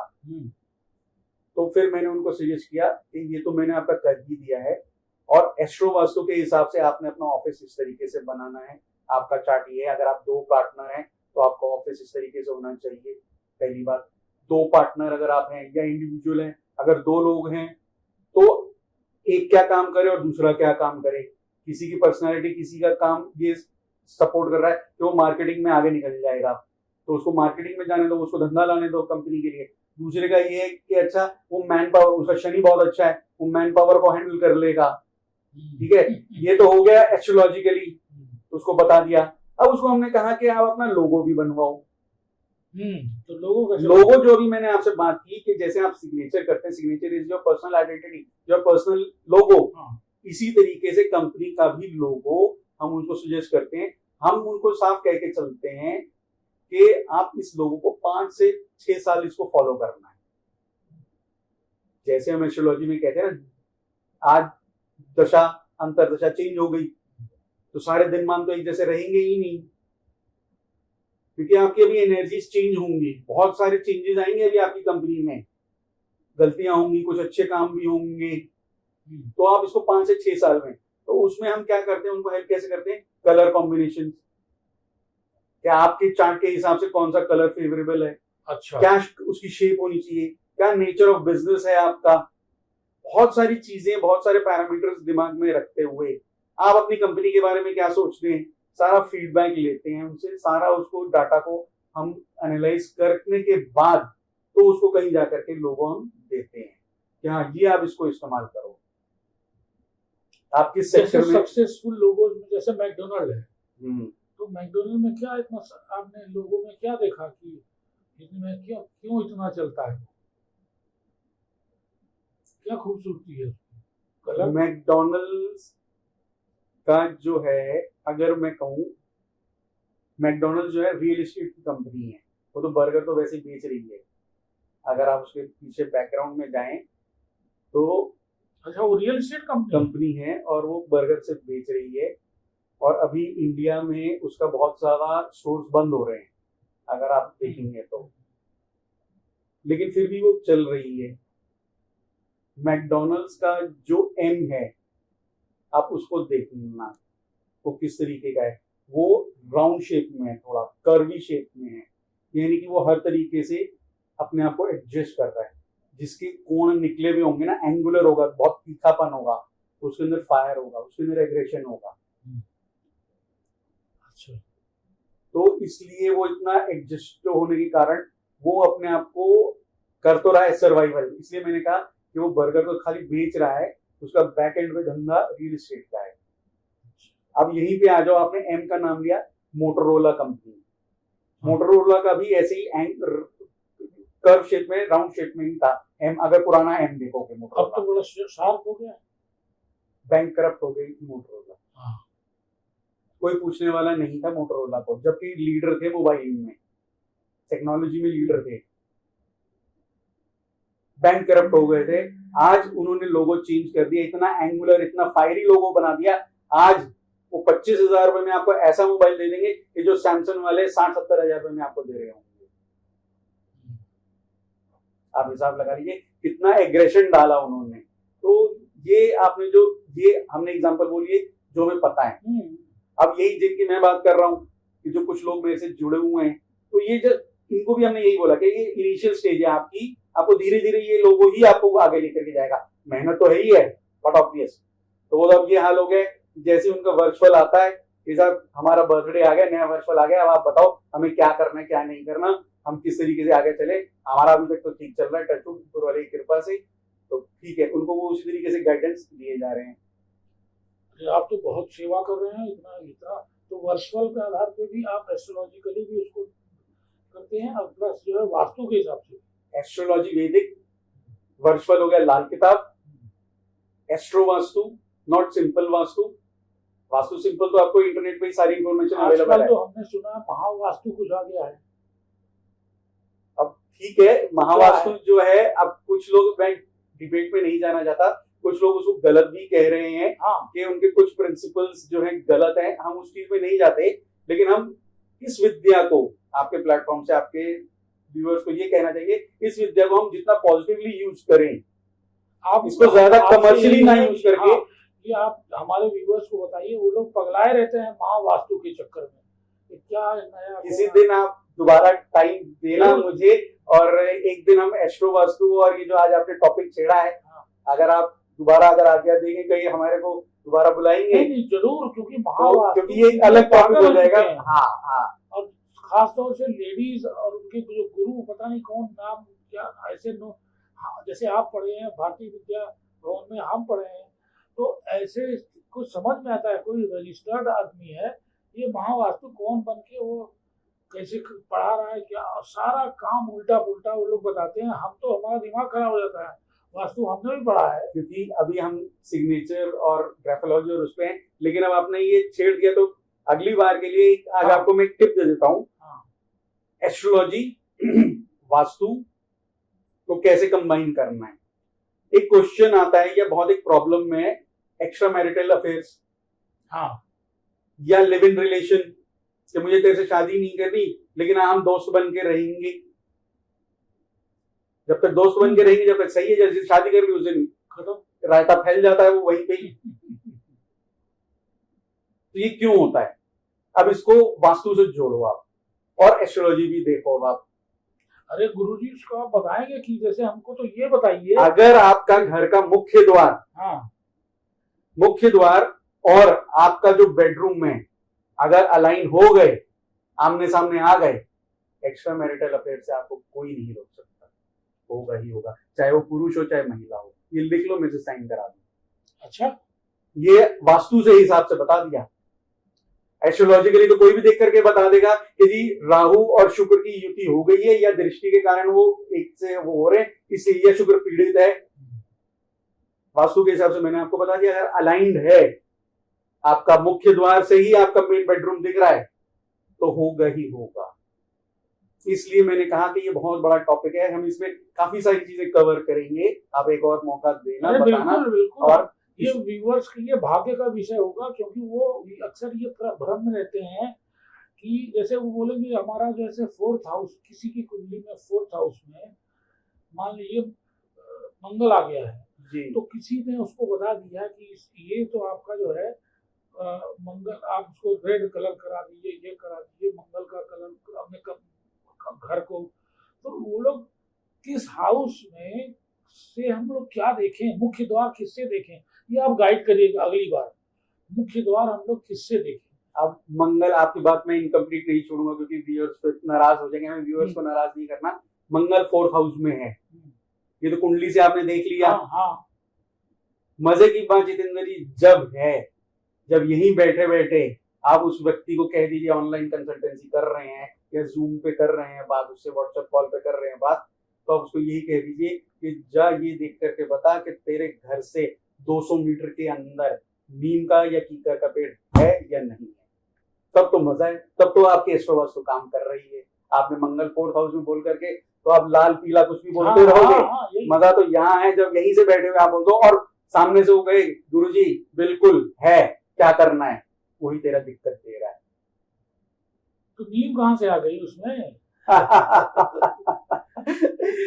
तो फिर मैंने उनको सजेस्ट किया कि ये तो मैंने आपका कर ही दिया है, और एस्ट्रो वास्तु के हिसाब से आपने अपना ऑफिस इस तरीके से बनाना है। आपका चार्ट ये है, अगर आप 2 पार्टनर हैं तो आपका ऑफिस इस तरीके से होना चाहिए। पहली बात, 2 पार्टनर अगर आप हैं या इंडिविजुअल हैं अगर 2 लोग हैं तो एक क्या काम करे और दूसरा क्या काम करे, किसी की पर्सनालिटी किसी का काम ये सपोर्ट कर रहा है कि वो मार्केटिंग में आगे निकल जाएगा तो उसको मार्केटिंग में जाने दो, उसको धंधा लाने दो कंपनी के लिए। दूसरे का ये है कि अच्छा वो मैन पावर, उसका शनि बहुत अच्छा है, वो मैन पावर को हैंडल कर लेगा, ठीक है। ये तो हो गया एस्ट्रोलॉजिकली, तो उसको बता दिया। अब उसको हमने कहा कि आप अपना लोगो भी बनवाओ। तो लोगो जो अभी मैंने आपसे बात की कि जैसे आप सिग्नेचर करते हैं, signature is your personal identity, your personal logo. इसी तरीके से कंपनी का भी लोगो हम उनको सजेस्ट करते हैं। हम उनको साफ कह के चलते हैं कि आप इस लोगो को 5 से 6 साल इसको फॉलो करना है। जैसे हम एस्ट्रोलॉजी में कहते हैं ना, आज दशा अंतरदशा चेंज हो गई तो सारे दिन मान तो एक जैसे रहेंगे ही नहीं, क्योंकि आपकी अभी एनर्जीज चेंज होंगी, बहुत सारे चेंजेस आएंगे अभी आपकी कंपनी में, गलतियां होंगी, कुछ अच्छे काम भी होंगे। तो आप इसको 5 से 6 साल में, तो उसमें हम क्या करते हैं, उनको हेल्प कैसे करते हैं, कलर कॉम्बिनेशन, क्या आपके चार्ट के हिसाब से कौन सा कलर फेवरेबल है, अच्छा क्या उसकी शेप होनी चाहिए, क्या नेचर ऑफ बिजनेस है आपका, बहुत सारी चीजें, बहुत सारे पैरामीटर्स दिमाग में रखते हुए आप अपनी कंपनी के बारे में क्या सोचते हैं, सारा फीडबैक लेते हैं उनसे, सारा उसको डाटा को हम एनालाइज करने के बाद तो उसको कहीं जाकर के लोगों हम देते हैं कि हाँ ये आप इसको इस्तेमाल करो। आप किस सेक्टर में सक्सेसफुल लोगों में, जैसे मैकडोनल्ड है, तो मैकडोनल्ड में क्या इतना आपने लोगों में क्या देखा कि इनमें क्यों इतना चलता है, क्या खूबसूरती है कलर? मैकडोनल्ड्स का जो है, अगर मैं कहूँ, मैकडोनल्ड्स जो है रियल एस्टेट की कंपनी है, वो तो बर्गर तो वैसे ही बेच रही है। अगर आप उसके पीछे बैकग्राउंड में जाएं तो अच्छा वो रियल एस्टेट कंपनी है और वो बर्गर से बेच रही है, और अभी इंडिया में उसका बहुत सारा स्टोर्स बंद हो रहे हैं अगर आप देखेंगे तो, लेकिन फिर भी वो चल रही है। मैकडोनल्ड्स का जो एम है आप उसको देखना वो किस तरीके का है, वो राउंड शेप में है, थोड़ा कर्वी शेप में है, यानी कि वो हर तरीके से अपने आप को एडजस्ट कर रहा है। जिसके कोण निकले हुए होंगे ना, एंगुलर होगा, बहुत तीखापन होगा, उसके अंदर फायर होगा, उसके अंदर एग्रेशन होगा। अच्छा, तो इसलिए वो इतना एडजस्ट होने के कारण वो अपने आप को कर तो रहा है सर्वाइवल। इसलिए मैंने कहा कि वो बर्गर तो खाली बेच रहा है, उसका बैक एंड में धंधा रियल एस्टेट का है। अब यहीं पे आ जाओ, आपने एम का नाम लिया, मोटोरोला कंपनी। मोटोरोला का भी ऐसे ही कर्व शेप में, राउंड शेप में ही था एम। अगर पुराना एम देखोगे मोटोरोला, अब तो बड़ा शार्प हो गया, बैंक करप्ट हो गई मोटोरोला। कोई पूछने वाला नहीं था मोटोरोला को, जबकि लीडर थे मोबाइल में, टेक्नोलॉजी में लीडर थे, बैंक करप्ट हो गए थे। आज उन्होंने लोगो चेंज कर दिया, इतना एंगुलर, इतना फायरी लोगो बना दिया। आज वो 25,000 रुपए में आपको ऐसा मोबाइल दे देंगे कि जो सैमसंग वाले 60-70 हजार रुपए में आपको दे रहे होंगे। आप हिसाब लगा लीजिए कितना एग्रेशन डाला उन्होंने। तो ये आपने जो, ये हमने एग्जांपल बोलिए जो हमें पता है। अब यही जिनकी मैं बात कर रहा हूँ कि जो कुछ लोग मेरे से जुड़े हुए हैं, तो ये जो इनको भी हमने यही बोला कि ये इनिशियल स्टेज है आपकी, आपको धीरे धीरे ये लोगो ही आपको आगे लेकर के जाएगा। मेहनत तो है ही है, बट ऑब्वियस। तो अब ये हाल हो गए, जैसे उनका वर्चुअल आता है कि साहब हमारा बर्थडे आ गया, नया वर्चुअल आ गया, अब आप बताओ हमें क्या करना है क्या नहीं करना, हम किस तरीके से आगे चले। हमारा अभी तक तो ठीक चल रहा है, टच वुड, ऊपर वाले की कृपा से, तो ठीक है। उनको वो उसी तरीके से गाइडेंस दिए जा रहे हैं। आप तो बहुत सेवा कर रहे हैं, इतना इतना। तो वर्चुअल के आधार पे भी आप एस्ट्रोलॉजिकली भी उसको करते हैं, और प्लस जो है वास्तु के हिसाब से। एस्ट्रोलॉजी वैदिक, वर्चुअल हो गया लाल किताब, astro vastu, not simple vastu. Vastu simple तो आपको इंटरनेट पे ही सारी इंफॉर्मेशन अवेलेबल है। तो हमने सुना महावास्तु कुछ आ गया है। अब ठीक है, महावास्तु जो है, अब कुछ लोग, मैं डिबेट में नहीं जाना चाहता, कुछ लोग उसको गलत भी कह रहे हैं कि उनके कुछ प्रिंसिपल्स जो है गलत हैं। हम उस चीज में नहीं जाते, लेकिन हम इस विद्या को आपके प्लेटफॉर्म से आपके व्यूअर्स को ये कहना चाहिए, इस विद्या को हम जितना पॉजिटिवली यूज करें, आप इसको ज्यादा कमर्शियली ना यूज करके। ये आप हमारे व्यूअर्स को बताइए, वो लोग पगलाए रहते हैं महावास्तु के चक्कर में, क्या नया। किसी दिन आप दोबारा टाइम देना मुझे, और एक दिन हम एस्ट्रो वास्तु और ये जो आज आपने टॉपिक छेड़ा है, अगर आप दोबारा अगर आज्ञा देंगे, कहीं हमारे को दोबारा बुलाएंगे? नहीं जरूर, क्योंकि तो क्योंकि ये एक अलग टॉपिक हो जाएगा। हाँ हाँ। और खास तौर से लेडीज और उनके जो गुरु, पता नहीं कौन नाम क्या ऐसे हाँ, जैसे आप पढ़े हैं भारतीय विद्या भवन में, हम पढ़े हैं, तो ऐसे कुछ समझ में आता है, कोई रजिस्टर्ड आदमी है, ये महावास्तु कौन बन के वो कैसे पढ़ा रहा है क्या, और सारा काम उल्टा पुल्टा वो लोग बताते हैं। हम तो हमारा दिमाग खराब हो जाता है। वास्तु हमने भी पढ़ा है, क्योंकि अभी हम सिग्नेचर और ग्राफोलॉजी और उस पे हैं, लेकिन अब आपने ये छेड़ दिया तो अगली बार के लिए आज आपको मैं एक टिप दे देता हूँ। एस्ट्रोलॉजी वास्तु को कैसे कंबाइन करना है। एक क्वेश्चन आता है या बहुत एक प्रॉब्लम में एक्स्ट्रा मैरिटल अफेयर्स, हाँ, या लिव इन रिलेशन, कि मुझे तेरे से शादी नहीं करनी लेकिन हम दोस्त बन के रहेंगे। जब तक दोस्त बन के रहेंगे, जब तक सही है, जैसे शादी कर ली उस दिन खत्म, रायता फैल जाता है वो वहीं पे ही। तो ये क्यों होता है? अब इसको वास्तु से जोड़ो आप, और एस्ट्रोलॉजी भी देखो आप। अरे गुरुजी, इसको आप बताएंगे कि जैसे हमको तो ये बताइए, अगर आपका घर का मुख्य द्वार, हाँ, मुख्य द्वार और आपका जो बेडरूम में अगर अलाइन हो गए, आमने सामने आ गए, एक्स्ट्रा मैरिटल अफेयर से आपको कोई नहीं रोक सकता, होगा ही होगा, चाहे वो पुरुष हो चाहे महिला हो। ये लिख लो, मेरे से साइन करा दो। अच्छा, ये वास्तु से हिसाब से बता दिया। एस्ट्रोलॉजिकली तो कोई भी देख करके बता देगा कि जी राहु और शुक्र की युति हो गई है, या दृष्टि के कारण वो एक से वो हो रहे हैं, इसलिए यह शुक्र पीड़ित है। वास्तु के हिसाब से मैंने आपको बता दिया, अगर अलाइंड है, आपका मुख्य द्वार से ही आपका मेन बेडरूम दिख रहा है, तो होगा ही होगा। इसलिए मैंने कहा कि ये बहुत बड़ा टॉपिक है, हम इसमें काफी सारी चीजें कवर करेंगे। आप एक और मौका देना, बताना। बिल्कुल, बिल्कुल। और ये व्यूअर्स के लिए भाग्य का विषय होगा, क्योंकि वो अक्सर ये भ्रम में रहते हैं कि जैसे वो बोलेंगे हमारा जैसे 4th हाउस, किसी की कुंडली में 4th हाउस में मान लीजिए मंगल आ गया है जी, तो किसी ने उसको बता दिया कि ये तो आपका जो है मंगल, आप उसको रेड कलर करा दीजिए, ये करा दीजिए, मंगल का कलर अपने घर को। तो वो लोग किस हाउस में से हम लोग क्या देखें, मुख्य द्वार किससे देखें, ये आप गाइड करिएगा अगली बार। मुख्य द्वार हम लोग किससे देखें। अब मंगल, आपकी बात में इनकम्प्लीट नहीं छोड़ूंगा क्योंकि व्यूअर्स तो नाराज हो जाएंगे, हमें व्यूअर्स को नाराज नहीं करना। मंगल 4th हाउस में है, ये तो कुंडली से आपने देख लिया। हाँ। मजे की बात जितेंद्र जी जब यहीं बैठे बैठे आप उस व्यक्ति को कह दीजिए ऑनलाइन कंसल्टेंसी कर रहे हैं या जूम पे कर रहे हैं बात, उससे व्हाट्सएप कॉल पे कर रहे हैं बात, तो आप उसको यही कह दीजिए कि जा ये देख करके बता कि तेरे घर से 200 मीटर के अंदर नीम का या कीकर का पेड़ है या नहीं है। तब तो मजा है, तब तो आपकी एस्ट्रोवास्तु काम कर रही है। आपने मंगल 4th हाउस में बोल करके तो आप लाल पीला कुछ भी बोलते रहोगे। मजा तो यहाँ है जब यहीं से बैठे हुए आप बोल दो और सामने से वो गए, गुरुजी बिल्कुल है, क्या करना है, वही तेरा दिक्कत दे रहा है। तो नीम कहाँ से आ गई उसमें?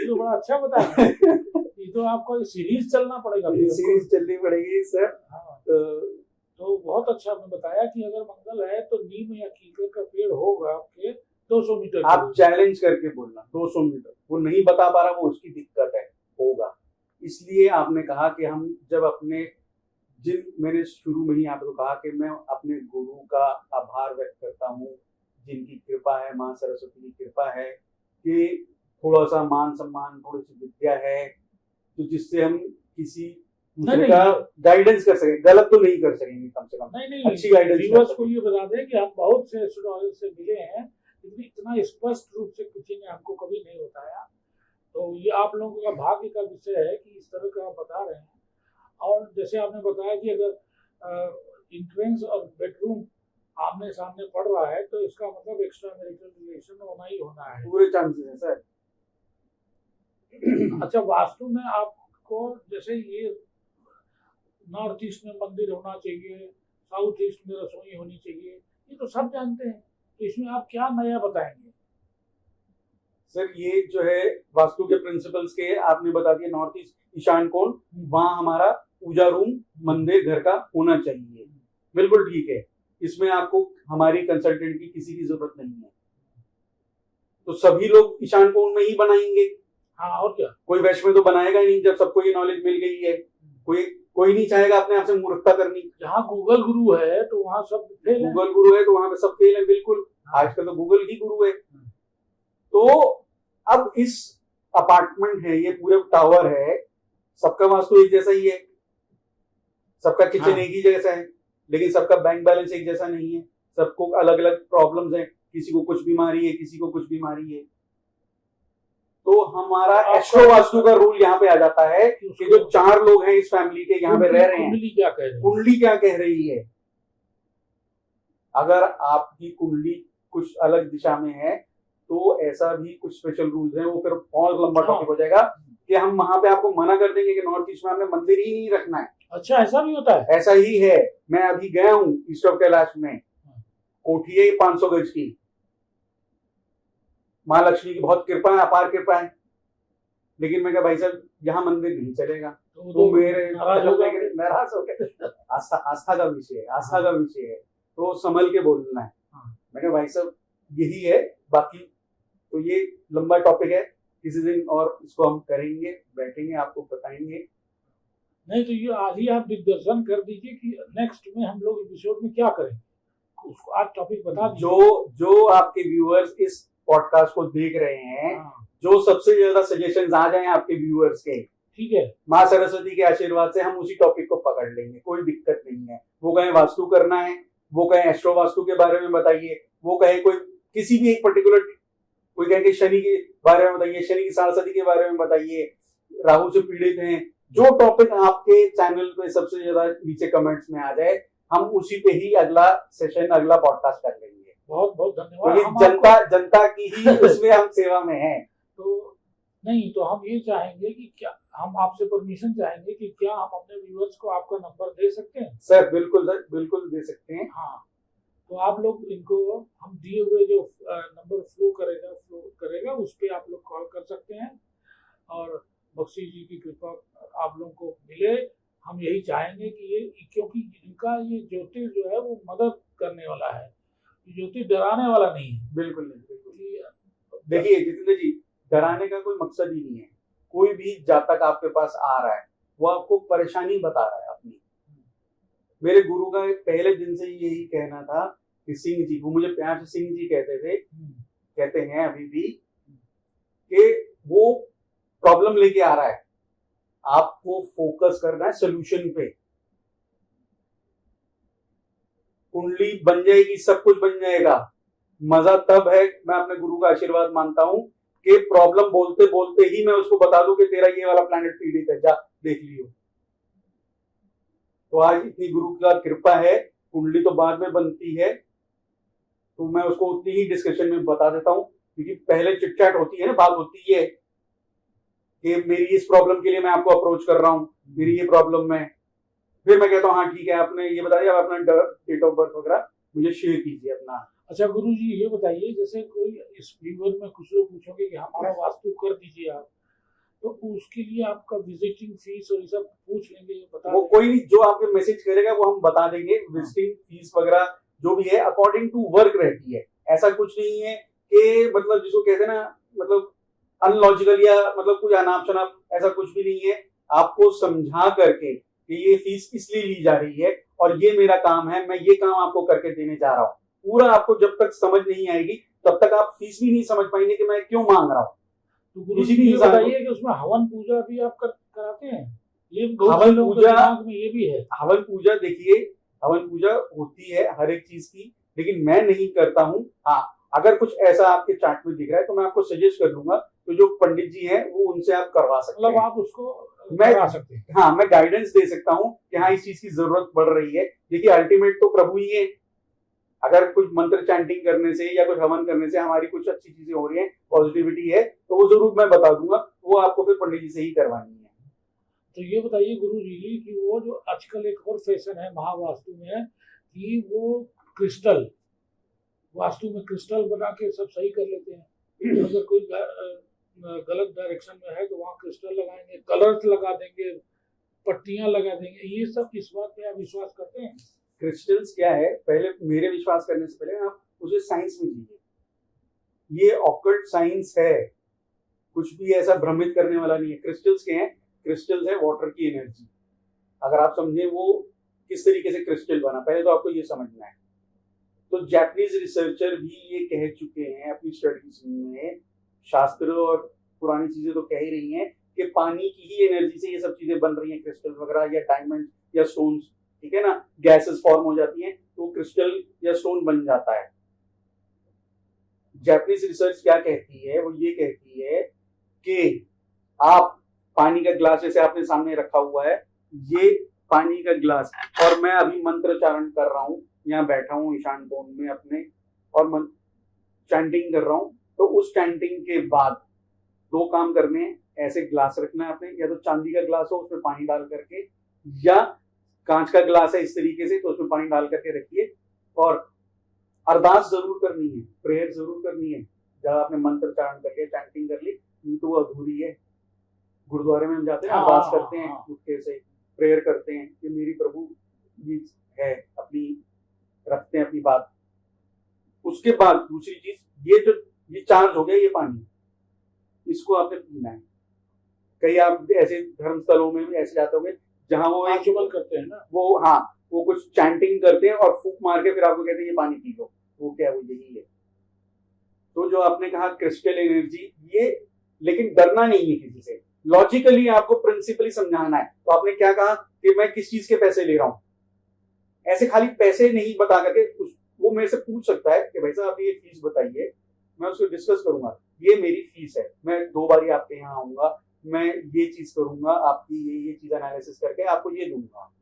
तो बड़ा अच्छा बताया। ये तो आपको सीरीज चलना पड़ेगा, सीरीज चलनी पड़ेगी सर। हाँ, तो बहुत अच्छा आपने बताया कि अगर मंगल है तो नीम या कीकर का पेड़ होगा आपके 200 मीटर। आप चैलेंज करके बोलना 200 मीटर, वो नहीं बता पा रहा, वो उसकी दिक्कत है, होगा। इसलिए आपने कहा कि हम जब अपने मैंने शुरू में ही आपको कहा कि मैं अपने गुरु का आभार व्यक्त करता हूँ, जिनकी कृपा है, माँ सरस्वती की कृपा है कि थोड़ा सा मान सम्मान, थोड़ी सी विद्या है, तो जिससे हम किसी दूसरे का गाइडेंस कर सके। गलत तो नहीं कर सकेंगे, कम से कम नहीं, अच्छी गाइडेंस। व्यूअर्स को ये बता दें कि हम बहुत से एस्ट्रोलॉजर से मिले हैं, लेकिन इतना स्पष्ट रूप से किसी ने हमको कभी नहीं बताया। तो ये आप लोगों का भाग्य का विषय है कि इस तरह का आप बता रहे हैं। और जैसे आपने बताया कि अगर इंट्रेंस और बेडरूम आमने सामने पड़ रहा है तो इसका मतलब एक्स्ट्रा मैरिटल रिलेशन होना ही होना है, पूरे चांसेस है सर। अच्छा, वास्तु में आपको जैसे ये नॉर्थ ईस्ट में मंदिर होना चाहिए, साउथ ईस्ट में रसोई होनी चाहिए, ये तो सब जानते हैं, तो इसमें आप क्या नया बताएंगे? सर ये जो है वास्तु के प्रिंसिपल्स के आपने बता दिया। नॉर्थ ईस्ट ईशान कोण, वहां हमारा पूजा रूम, मंदिर घर का होना चाहिए, बिल्कुल ठीक है। इसमें आपको हमारी कंसल्टेंट की किसी की जरूरत नहीं है। तो सभी लोग ईशान कोण में ही बनाएंगे। हाँ, और क्या। कोई वैश्व में तो बनाएगा ही नहीं जब सबको ये नॉलेज मिल गई है। कोई नहीं चाहेगा अपने आप से मूर्खता करनी। जहाँ गूगल गुरु है तो वहाँ सब फेल है। गूगल गुरु है तो वहां पे सब फेल है, बिल्कुल। आजकल तो गूगल ही गुरु है। तो अब इस अपार्टमेंट है, ये पूरे टावर है, सबका वास्तु एक जैसा ही है, सबका किचन हाँ। एक ही जैसा है, लेकिन सबका बैंक बैलेंस एक जैसा नहीं है, सबको अलग अलग प्रॉब्लम्स हैं, किसी को कुछ बीमारी है, किसी को कुछ बीमारी है। तो हमारा एस्ट्रो वास्तु का रूल यहाँ पे आ जाता है कि जो 4 लोग हैं इस फैमिली के यहाँ पे रह रहे हैं, कुंडली क्या कह रही है, कुंडली क्या कह रही है। अगर आपकी कुंडली कुछ अलग दिशा में है तो ऐसा भी कुछ स्पेशल रूल्स हैं, वो फिर बहुत लंबा टॉपिक हो जाएगा कि हम वहां पे आपको मना कर देंगे कि नॉर्थ ईस्ट में आपने मंदिर ही नहीं रखना है। अच्छा, ऐसा भी होता है। ऐसा ही है। मैं अभी गया हूँ ईस्ट ऑफ कैलाश में, कोठी है 500 गज की, माँ लक्ष्मी की बहुत कृपा है, अपार कृपा है, लेकिन मैं कहा भाई साहब यहाँ मंदिर नहीं चलेगा। तो मेरे नाराज हो गए। आस्था का विषय है, आस्था का विषय है, तो संभल के बोलना है। मैं कहा भाई साहब यही है, बाकी तो ये लंबा टॉपिक है, किसी दिन और इसको हम करेंगे, बैठेंगे, आपको बताएंगे। नहीं तो ये आज ही आप दिग्दर्शन कर दीजिए कि नेक्स्ट में हम लोग एपिसोड में क्या करेंगे, उसको आज टॉपिक बता दीजिए। जो आपके व्यूअर्स इस पॉडकास्ट को देख रहे हैं, जो सबसे ज्यादा सजेशंस आ जाए आपके व्यूअर्स के, ठीक है, माँ सरस्वती के आशीर्वाद से हम उसी टॉपिक को पकड़ लेंगे, कोई दिक्कत नहीं है। वो कहें वास्तु करना है, वो कहें एस्ट्रो वास्तु के बारे में बताइए, वो कहे कोई किसी भी एक पर्टिकुलर, कोई कहेंगे शनि के बारे में बताइए, शनि की साढ़े के बारे में बताइए, राहु से पीड़ित हैं, जो टॉपिक आपके चैनल पे सबसे ज्यादा नीचे कमेंट्स में आ जाए, हम उसी पे ही अगला सेशन, अगला पॉडकास्ट कर लेंगे। बहुत बहुत धन्यवाद। तो जनता की ही उसमें हम सेवा में हैं। तो नहीं तो हम ये चाहेंगे कि क्या हम आपसे परमिशन चाहेंगे कि क्या हम अपने व्यूअर्स को आपका नंबर दे सकते हैं? सर बिल्कुल दे सकते हैं। हाँ, तो आप लोग इनको हम दिए हुए जो नंबर फ्लो करेगा उस पर आप लोग कॉल कर सकते हैं, और बख्शी जी की कृपा आप लोगों को मिले। हम यही चाहेंगे कि ये, क्योंकि इनका ये ज्योतिष जो है वो मदद करने वाला है, ज्योतिष डराने वाला नहीं है। बिल्कुल नहीं। देखिए जितेंद्र जी, डराने का कोई मकसद ही नहीं है। कोई भी जातक आपके पास आ रहा है वो आपको परेशानी बता रहा है अपनी। मेरे गुरु का पहले दिन से यही कहना था कि सिंह जी, वो मुझे प्यार से सिंह जी कहते थे, कहते हैं अभी भी, कि वो प्रॉब्लम लेके आ रहा है, आपको फोकस करना है सोल्यूशन पे। कुंडली बन जाएगी, सब कुछ बन जाएगा। मजा तब है, मैं अपने गुरु का आशीर्वाद मानता हूं कि प्रॉब्लम बोलते बोलते ही मैं उसको बता दूं कि तेरा ये वाला प्लैनेट पीड़ित है, जा देख लियो। तो आज इतनी गुरु का कृपा है, कुंडली तो बाद में बनती है, तो मैं उसको उतनी ही डिस्कशन में बता देता हूं, क्योंकि पहले चिटचैट होती है ना, बात होती है कि मेरी इस प्रॉब्लम के लिए मैं आपको अप्रोच कर रहा हूं, मेरी ये प्रॉब्लम में, फिर मैं कहता हूँ हाँ ठीक है, आपने ये बता दिया, आप अपना डेट ऑफ बर्थ वगैरह मुझे शेयर कीजिए अपना। अच्छा गुरु जी ये बताइए, जैसे कोई इस व्यूअर में कुछ लोग पूछोगे कि हमारा वास्तु कर दीजिए आप, तो उसके लिए आपका विजिटिंग फीस और ये सब पूछ लेंगे, बता वो कोई नहीं, जो आपके मैसेज करेगा वो हम बता देंगे। विजिटिंग फीस वगैरह जो भी है अकॉर्डिंग टू वर्क रहती है, ऐसा कुछ नहीं है कि मतलब जिसको कहते हैं ना, मतलब अनलॉजिकल या मतलब कोई अनाप शनाप, ऐसा कुछ भी नहीं है। आपको समझा करके कि ये फीस इसलिए ली जा रही है और ये मेरा काम है, मैं ये काम आपको करके देने जा रहा हूँ, पूरा आपको जब तक समझ नहीं आएगी तब तक आप फीस भी नहीं समझ पाएंगे कि मैं क्यों मांग रहा हूँ। तो गुरु जी ये बताइए कि उसमें हवन पूजा भी आप कराते हैं? ये हवन पूजा में ये भी है। हवन पूजा देखिए, हवन पूजा होती है हर एक चीज की, लेकिन मैं नहीं करता हूँ। हाँ, अगर कुछ ऐसा आपके चार्ट में दिख रहा है तो मैं आपको सजेस्ट कर दूंगा, तो जो पंडित जी हैं वो उनसे आप करवा सकते हैं। मतलब आप उसको मैं करा सकते हैं। हाँ, मैं गाइडेंस दे सकता हूँ कि हाँ इस चीज की जरूरत पड़ रही है। देखिए अल्टीमेट तो प्रभु ही है। अगर कुछ मंत्र चैंटिंग करने से या कुछ हवन करने से हमारी कुछ अच्छी चीजें हो रही है, पॉजिटिविटी है, तो वो जरूर मैं बता दूंगा, वो आपको फिर पंडित जी से ही करवानी है। तो ये बताइए गुरु जी कि वो जो आजकल एक और फैशन है महावास्तु में, कि वो क्रिस्टल वास्तु में क्रिस्टल बना के सब सही कर लेते हैं। अगर कोई गलत डायरेक्शन में है तो वहाँ क्रिस्टल लगाएंगे, कलर्स लगा देंगे, पट्टियां लगा देंगे, ये सब इस बात पे आप विश्वास करते हैं? क्रिस्टल्स क्या है, पहले मेरे विश्वास करने से पहले आप उसे साइंस में जीजिए। ये ऑकल्ट साइंस है, कुछ भी ऐसा भ्रमित करने वाला नहीं है। क्रिस्टल्स के हैं, क्रिस्टल्स है वाटर की एनर्जी। अगर आप समझे वो किस तरीके से क्रिस्टल बना, पहले तो आपको ये समझना है। तो जापानीज रिसर्चर भी ये कह चुके हैं अपनी स्टडीज में, शास्त्र और पुरानी चीजें तो कह ही रही हैं कि पानी की ही एनर्जी से ये सब चीजें बन रही हैं, क्रिस्टल वगैरह या डायमंड या स्टोन्स, ठीक है ना, गैसेस फॉर्म हो जाती हैं तो क्रिस्टल या स्टोन बन जाता है। जापानीज रिसर्च क्या कहती है, वो ये कहती है कि आप पानी का ग्लास जैसे आपने सामने रखा हुआ है, ये पानी का ग्लास, और मैं अभी मंत्रोच्चारण कर रहा हूँ, यहाँ बैठा हूँ ईशान कोण में अपने और चैंटिंग कर रहा हूँ, तो उस चैंटिंग के बाद दो काम करने हैं। ऐसे ग्लास रखना है आपने, या तो चांदी का ग्लास हो उसमें पानी डाल करके, या कांच का ग्लास है इस तरीके से तो उसमें पानी डाल करके रखिए, और अरदास जरूर करनी है, प्रेयर जरूर करनी है। जब आपने मंत्रोच्चारण कर लिया, चैंटिंग कर ली, तो वो अधूरी है। गुरुद्वारे में हम जाते हैं, अरदास करते हैं, उठके से प्रेयर करते हैं कि मेरी प्रभु ये है, अपनी रखते हैं अपनी बात। उसके बाद दूसरी चीज, ये चार्ज हो गया ये पानी, इसको आपने पीना है। कई आप ऐसे धर्म स्थलों में भी ऐसे जाते होंगे जहां वो आचमन करते हैं ना, वो कुछ चैंटिंग करते हैं और फूंक मार के फिर आपको कहते हैं ये पानी पी लो। वो क्या है, वो यही है। तो जो आपने कहा क्रिस्टल एनर्जी, ये लेकिन डरना नहीं है किसी से, लॉजिकली आपको प्रिंसिपली समझाना है। तो आपने क्या कहा कि मैं किस चीज के पैसे ले रहा हूं, ऐसे खाली पैसे नहीं बता करके वो मेरे से पूछ सकता है कि भाई साहब आप ये फीस बताइए, मैं उसको डिस्कस करूंगा, ये मेरी फीस है, मैं 2 बार आपके यहाँ आऊंगा, मैं ये चीज करूंगा, आपकी ये चीज एनालिसिस करके आपको ये दूंगा।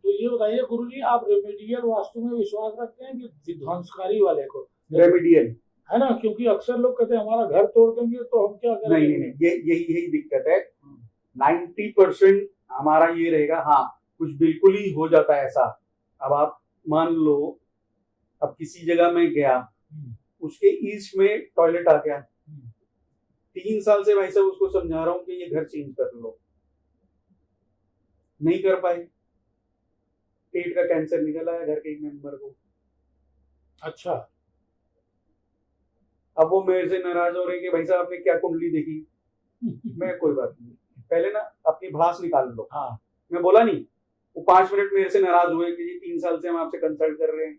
तो ये बताइए गुरुजी, आप रेमेडियल वास्तु में विश्वास रखते हैं कि विध्वंसकारी वाले को? रेमेडियल है ना, क्योंकि अक्सर लोग कहते हैं हमारा घर तोड़ देंगे तो हम क्या करेंगे। नहीं, यही दिक्कत है। 90% हमारा ये रहेगा। हाँ, कुछ बिल्कुल ही हो जाता है ऐसा। अब आप मान लो, अब किसी जगह में गया, उसके ईस्ट में टॉयलेट आ गया, 3 साल से भाई साहब उसको समझा रहा हूं कि ये घर चेंज कर लो, नहीं कर पाए, पेट का कैंसर निकल आया घर के एक मेंबर को। अच्छा, अब वो मेरे से नाराज हो रहे हैं कि भाई साहब आपने क्या कुंडली देखी। मैं कोई बात नहीं, पहले ना अपनी भड़ास निकाल लो। हाँ, मैं बोला नहीं, वो 5 मिनट मेरे से नाराज हुए कि ये 3 साल से हम आपसे कंसल्ट कर रहे हैं।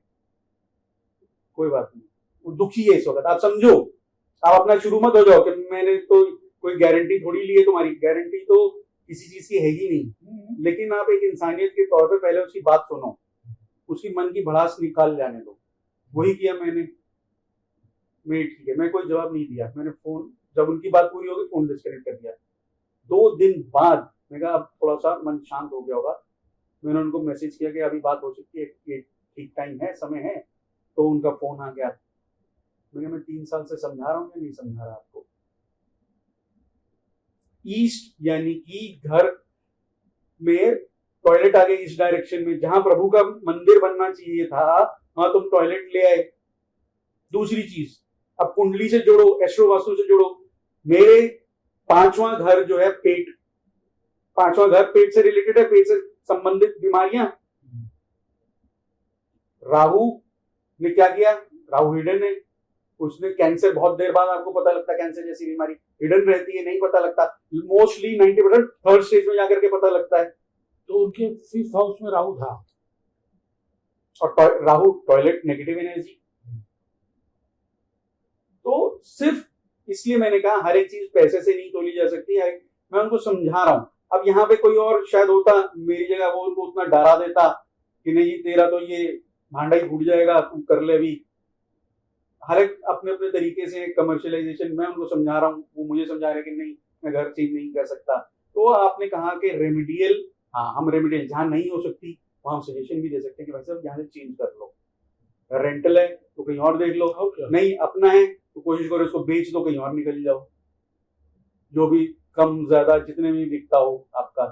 कोई बात नहीं, वो दुखी है इस वक्त, आप समझो। आप अपना शुरू मत हो जाओ कि मैंने तो कोई गारंटी थोड़ी ली है, तुम्हारी गारंटी तो किसी चीज की है ही नहीं। लेकिन आप एक इंसानियत के तौर पे पहले उसकी बात सुनो, उसकी मन की भड़ास निकाल जाने दो। वही किया मैंने। ठीक है, मैं कोई जवाब नहीं दिया, मैंने फोन, जब उनकी बात पूरी होगी फोन डिस्कनेक्ट कर दिया। 2 दिन बाद मैं कहा अब थोड़ा सा मन शांत हो गया होगा, मैंने उनको मैसेज किया कि अभी बात हो सकती है, ठीक टाइम है, समय है। तो उनका फोन आ गया। मैं 3 साल से समझा रहा हूँ या नहीं समझा रहा आपको। ईस्ट यानी कि घर में टॉयलेट आ गए इस डायरेक्शन में, जहां प्रभु का मंदिर बनना चाहिए था, वहां तुम टॉयलेट ले आए। दूसरी चीज, अब कुंडली से जोड़ो, एस्ट्रो वास्तु से जोड़ो। मेरे 5वां घर जो है पेट, 5वां घर पेट से रिलेटेड है, पेट से संबंधित बीमारियां। राहु ने क्या किया, राहु हिडन है, उसने कैंसर, बहुत देर बाद आपको पता लगता है कैंसर जैसी बीमारी हिडन रहती है, नहीं पता लगता। मोस्टली 90% 3rd स्टेज में जाकर के पता लगता है। तो उनके 5th हाउस में राहु था, और राहु टॉयलेट नेगेटिव एनर्जी। तो सिर्फ इसलिए मैंने कहा हर एक चीज पैसे से नहीं तोली जा सकती है, मैं उनको समझा रहा हूं। अब यहाँ पे कोई और शायद होता मेरी जगह, वो उनको उतना डरा देता कि नहीं तेरा तो ये भांडा ही फूट जाएगा, तू कर ले अभी। हर एक अपने अपने तरीके से कमर्शियलाइजेशन, मैं उनको समझा रहा हूँ, वो मुझे समझा रहे कि नहीं मैं घर चेंज नहीं कर सकता। तो आपने कहा कि रेमेडियल, हाँ हम रेमेडियल जहां नहीं हो सकती वहां हम सजेशन भी दे सकते हैं कि भाई साहब यहाँ से चेंज कर लो। रेंटल है तो कहीं और देख लो, नहीं अपना है तो कोशिश करो इसको बेच दो, कहीं और निकल जाओ, जो भी कम ज्यादा जितने में बिकता हो आपका।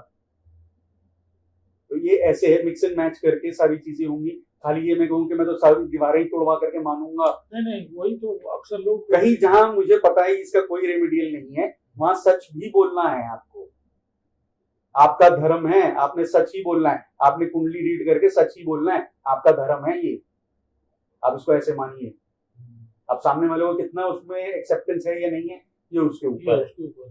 तो ये ऐसे है, मिक्स एंड मैच करके सारी चीजें होंगी। खाली ये मैं कहूँ कि मैं तो सारी दीवारें ही तोड़वा करके मानूंगा, नहीं, वही तो अक्सर लोग, कहीं जहां मुझे पता है इसका कोई रेमेडियल नहीं है, वहां सच भी बोलना है आपको। आपका धर्म है, आपने सच ही बोलना है, आपने कुंडली रीड करके सच ही बोलना है, आपका धर्म है ये, आप इसको ऐसे मानिए। अब सामने वाले को कितना उसमें एक्सेप्टेंस है या नहीं है, ये उसके ऊपर है। उसके ऊपर।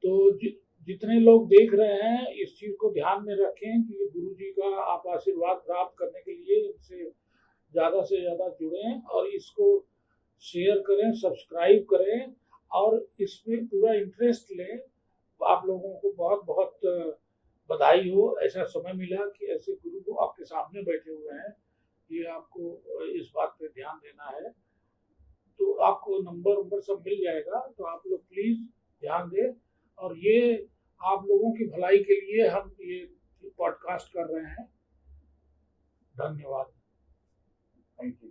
तो जितने लोग देख रहे हैं इस चीज को ध्यान में रखें कि गुरु जी का आप आशीर्वाद प्राप्त करने के लिए इनसे ज्यादा से ज्यादा जुड़ें और इसको शेयर करें, सब्सक्राइब करें और इसमें पूरा इंटरेस्ट लें। आप लोगों को बहुत बहुत बधाई हो, ऐसा समय मिला कि ऐसे गुरु को आपके सामने बैठे हुए हैं। ये आपको इस बात पे ध्यान देना है। तो आपको नंबर सब मिल जाएगा, तो आप लोग प्लीज ध्यान दें। और ये आप लोगों की भलाई के लिए हम ये पॉडकास्ट कर रहे हैं। धन्यवाद। Thank you.